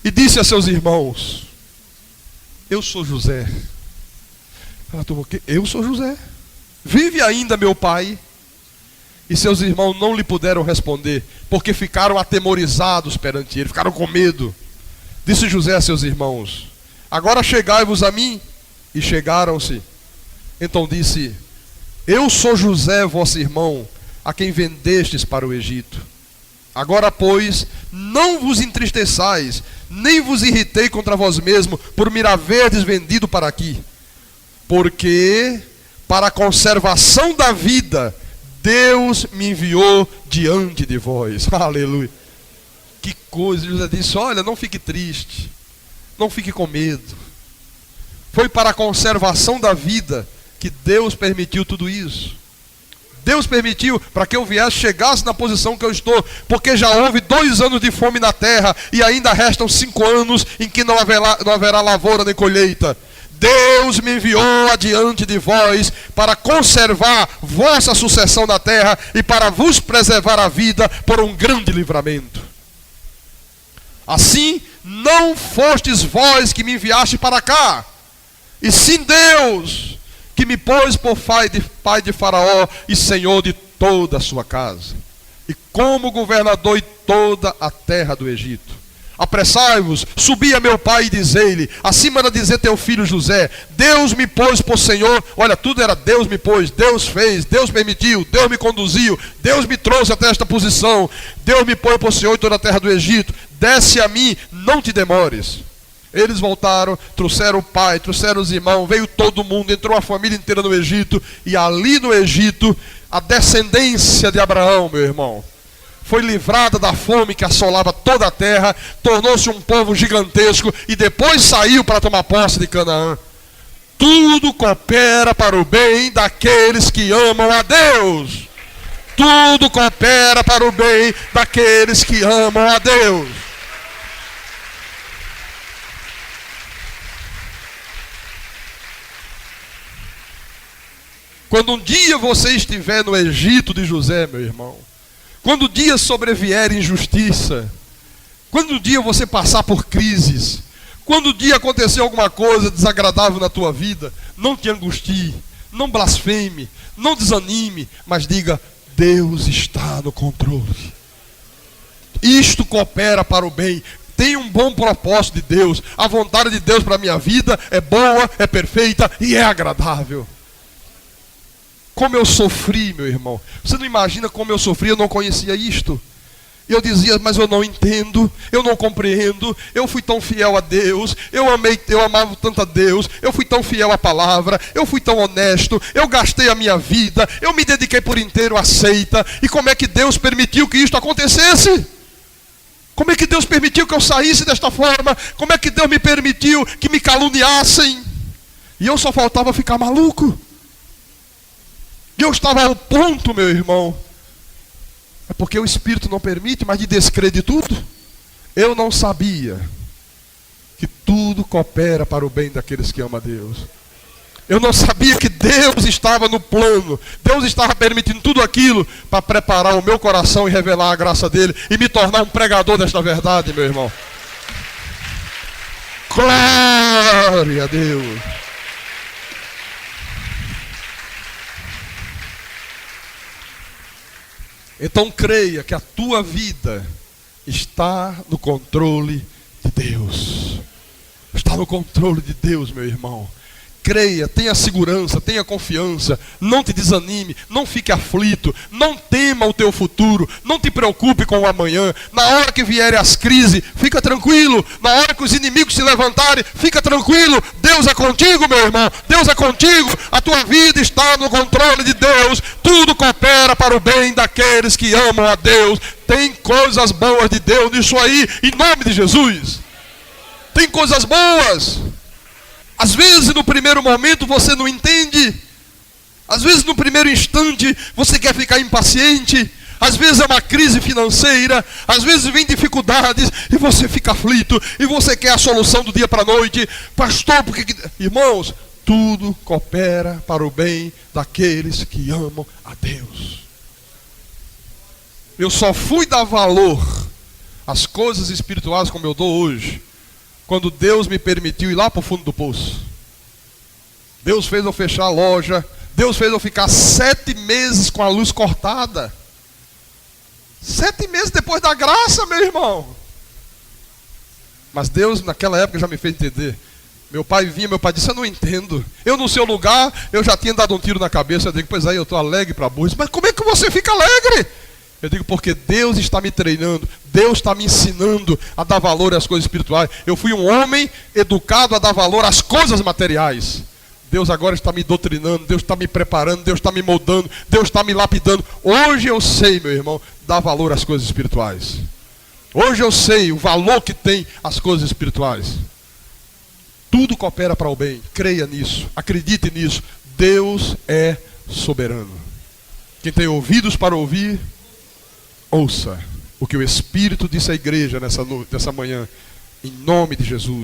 E disse a seus irmãos: eu sou José. A turma: eu sou José? Vive ainda meu pai? E seus irmãos não lhe puderam responder, porque ficaram atemorizados perante ele, ficaram com medo. Disse José a seus irmãos: agora chegai-vos a mim. E chegaram-se. Então disse: eu sou José, vosso irmão, a quem vendestes para o Egito. Agora, pois, não vos entristeçais, nem vos irritei contra vós mesmo, por me haverdes vendido para aqui. Porque, para a conservação da vida, Deus me enviou diante de vós. Aleluia. Que coisa. José disse: olha, não fique triste, não fique com medo. Foi para a conservação da vida que Deus permitiu tudo isso. Deus permitiu para que eu chegasse na posição que eu estou, porque já houve 2 anos de fome na terra e ainda restam 5 anos em que não haverá lavoura nem colheita. Deus me enviou adiante de vós para conservar vossa sucessão na terra e para vos preservar a vida por um grande livramento. Assim, não fostes vós que me enviaste para cá, e sim Deus, que me pôs por pai de Faraó e senhor de toda a sua casa, e como governador de toda a terra do Egito. Apressai-vos, subi a meu pai e dizei-lhe, assim manda dizer teu filho José, Deus me pôs por Senhor. Olha, tudo era Deus me pôs, Deus fez, Deus permitiu, Deus me conduziu, Deus me trouxe até esta posição. Deus me pôs por Senhor em toda a terra do Egito. Desce a mim, não te demores. Eles voltaram, trouxeram o pai, trouxeram os irmãos, veio todo mundo, entrou a família inteira no Egito. E ali no Egito, a descendência de Abraão, meu irmão, foi livrada da fome que assolava toda a terra, tornou-se um povo gigantesco e depois saiu para tomar posse de Canaã. Tudo coopera para o bem daqueles que amam a Deus. Tudo coopera para o bem daqueles que amam a Deus. Quando um dia você estiver no Egito de José, meu irmão, quando o dia sobrevier injustiça, quando o dia você passar por crises, quando o dia acontecer alguma coisa desagradável na tua vida, não te angustie, não blasfeme, não desanime, mas diga, Deus está no controle. Isto coopera para o bem. Tem um bom propósito de Deus. A vontade de Deus para a minha vida é boa, é perfeita e é agradável. Como eu sofri, meu irmão. Você não imagina como eu sofri, eu não conhecia isto. Eu dizia, mas eu não entendo, eu não compreendo, eu fui tão fiel a Deus, eu amava tanto a Deus, eu fui tão fiel à palavra, eu fui tão honesto, eu gastei a minha vida, eu me dediquei por inteiro à seita, e como é que Deus permitiu que isto acontecesse? Como é que Deus permitiu que eu saísse desta forma? Como é que Deus me permitiu que me caluniassem? E eu só faltava ficar maluco. E eu estava ao ponto, meu irmão, é porque o Espírito não permite, mas de descrer de tudo. Eu não sabia que tudo coopera para o bem daqueles que amam a Deus. Eu não sabia que Deus estava no plano. Deus estava permitindo tudo aquilo para preparar o meu coração e revelar a graça dele e me tornar um pregador desta verdade, meu irmão. Glória a Deus. Então creia que a tua vida está no controle de Deus. Está no controle de Deus, meu irmão. Creia, tenha segurança, tenha confiança, não te desanime, não fique aflito, não tema o teu futuro, não te preocupe com o amanhã. Na hora que vierem as crises, fica tranquilo. Na hora que os inimigos se levantarem, fica tranquilo. Deus é contigo, meu irmão, Deus é contigo. A tua vida está no controle de Deus. Tudo coopera para o bem daqueles que amam a Deus. Tem coisas boas de Deus nisso aí, em nome de Jesus. Tem coisas boas. Às vezes no primeiro momento você não entende. Às vezes no primeiro instante você quer ficar impaciente. Às vezes é uma crise financeira. Às vezes vem dificuldades e você fica aflito. E você quer a solução do dia para a noite. Pastor, porque... Irmãos, tudo coopera para o bem daqueles que amam a Deus. Eu só fui dar valor às coisas espirituais como eu dou hoje quando Deus me permitiu ir lá para o fundo do poço. Deus fez eu fechar a loja. Deus fez eu ficar 7 meses com a luz cortada. 7 meses depois da graça, meu irmão. Mas Deus naquela época já me fez entender. Meu pai vinha, meu pai disse, eu não entendo. Eu no seu lugar, eu já tinha dado um tiro na cabeça. Eu digo, pois aí eu estou alegre para burro. Mas como é que você fica alegre? Eu digo, porque Deus está me treinando, Deus está me ensinando a dar valor às coisas espirituais. Eu fui um homem educado a dar valor às coisas materiais. Deus agora está me doutrinando, Deus está me preparando, Deus está me moldando, Deus está me lapidando. Hoje eu sei, meu irmão, dar valor às coisas espirituais. Hoje eu sei o valor que tem as coisas espirituais. Tudo coopera para o bem, creia nisso, acredite nisso. Deus é soberano. Quem tem ouvidos para ouvir, ouça o que o Espírito disse à igreja nessa manhã, em nome de Jesus.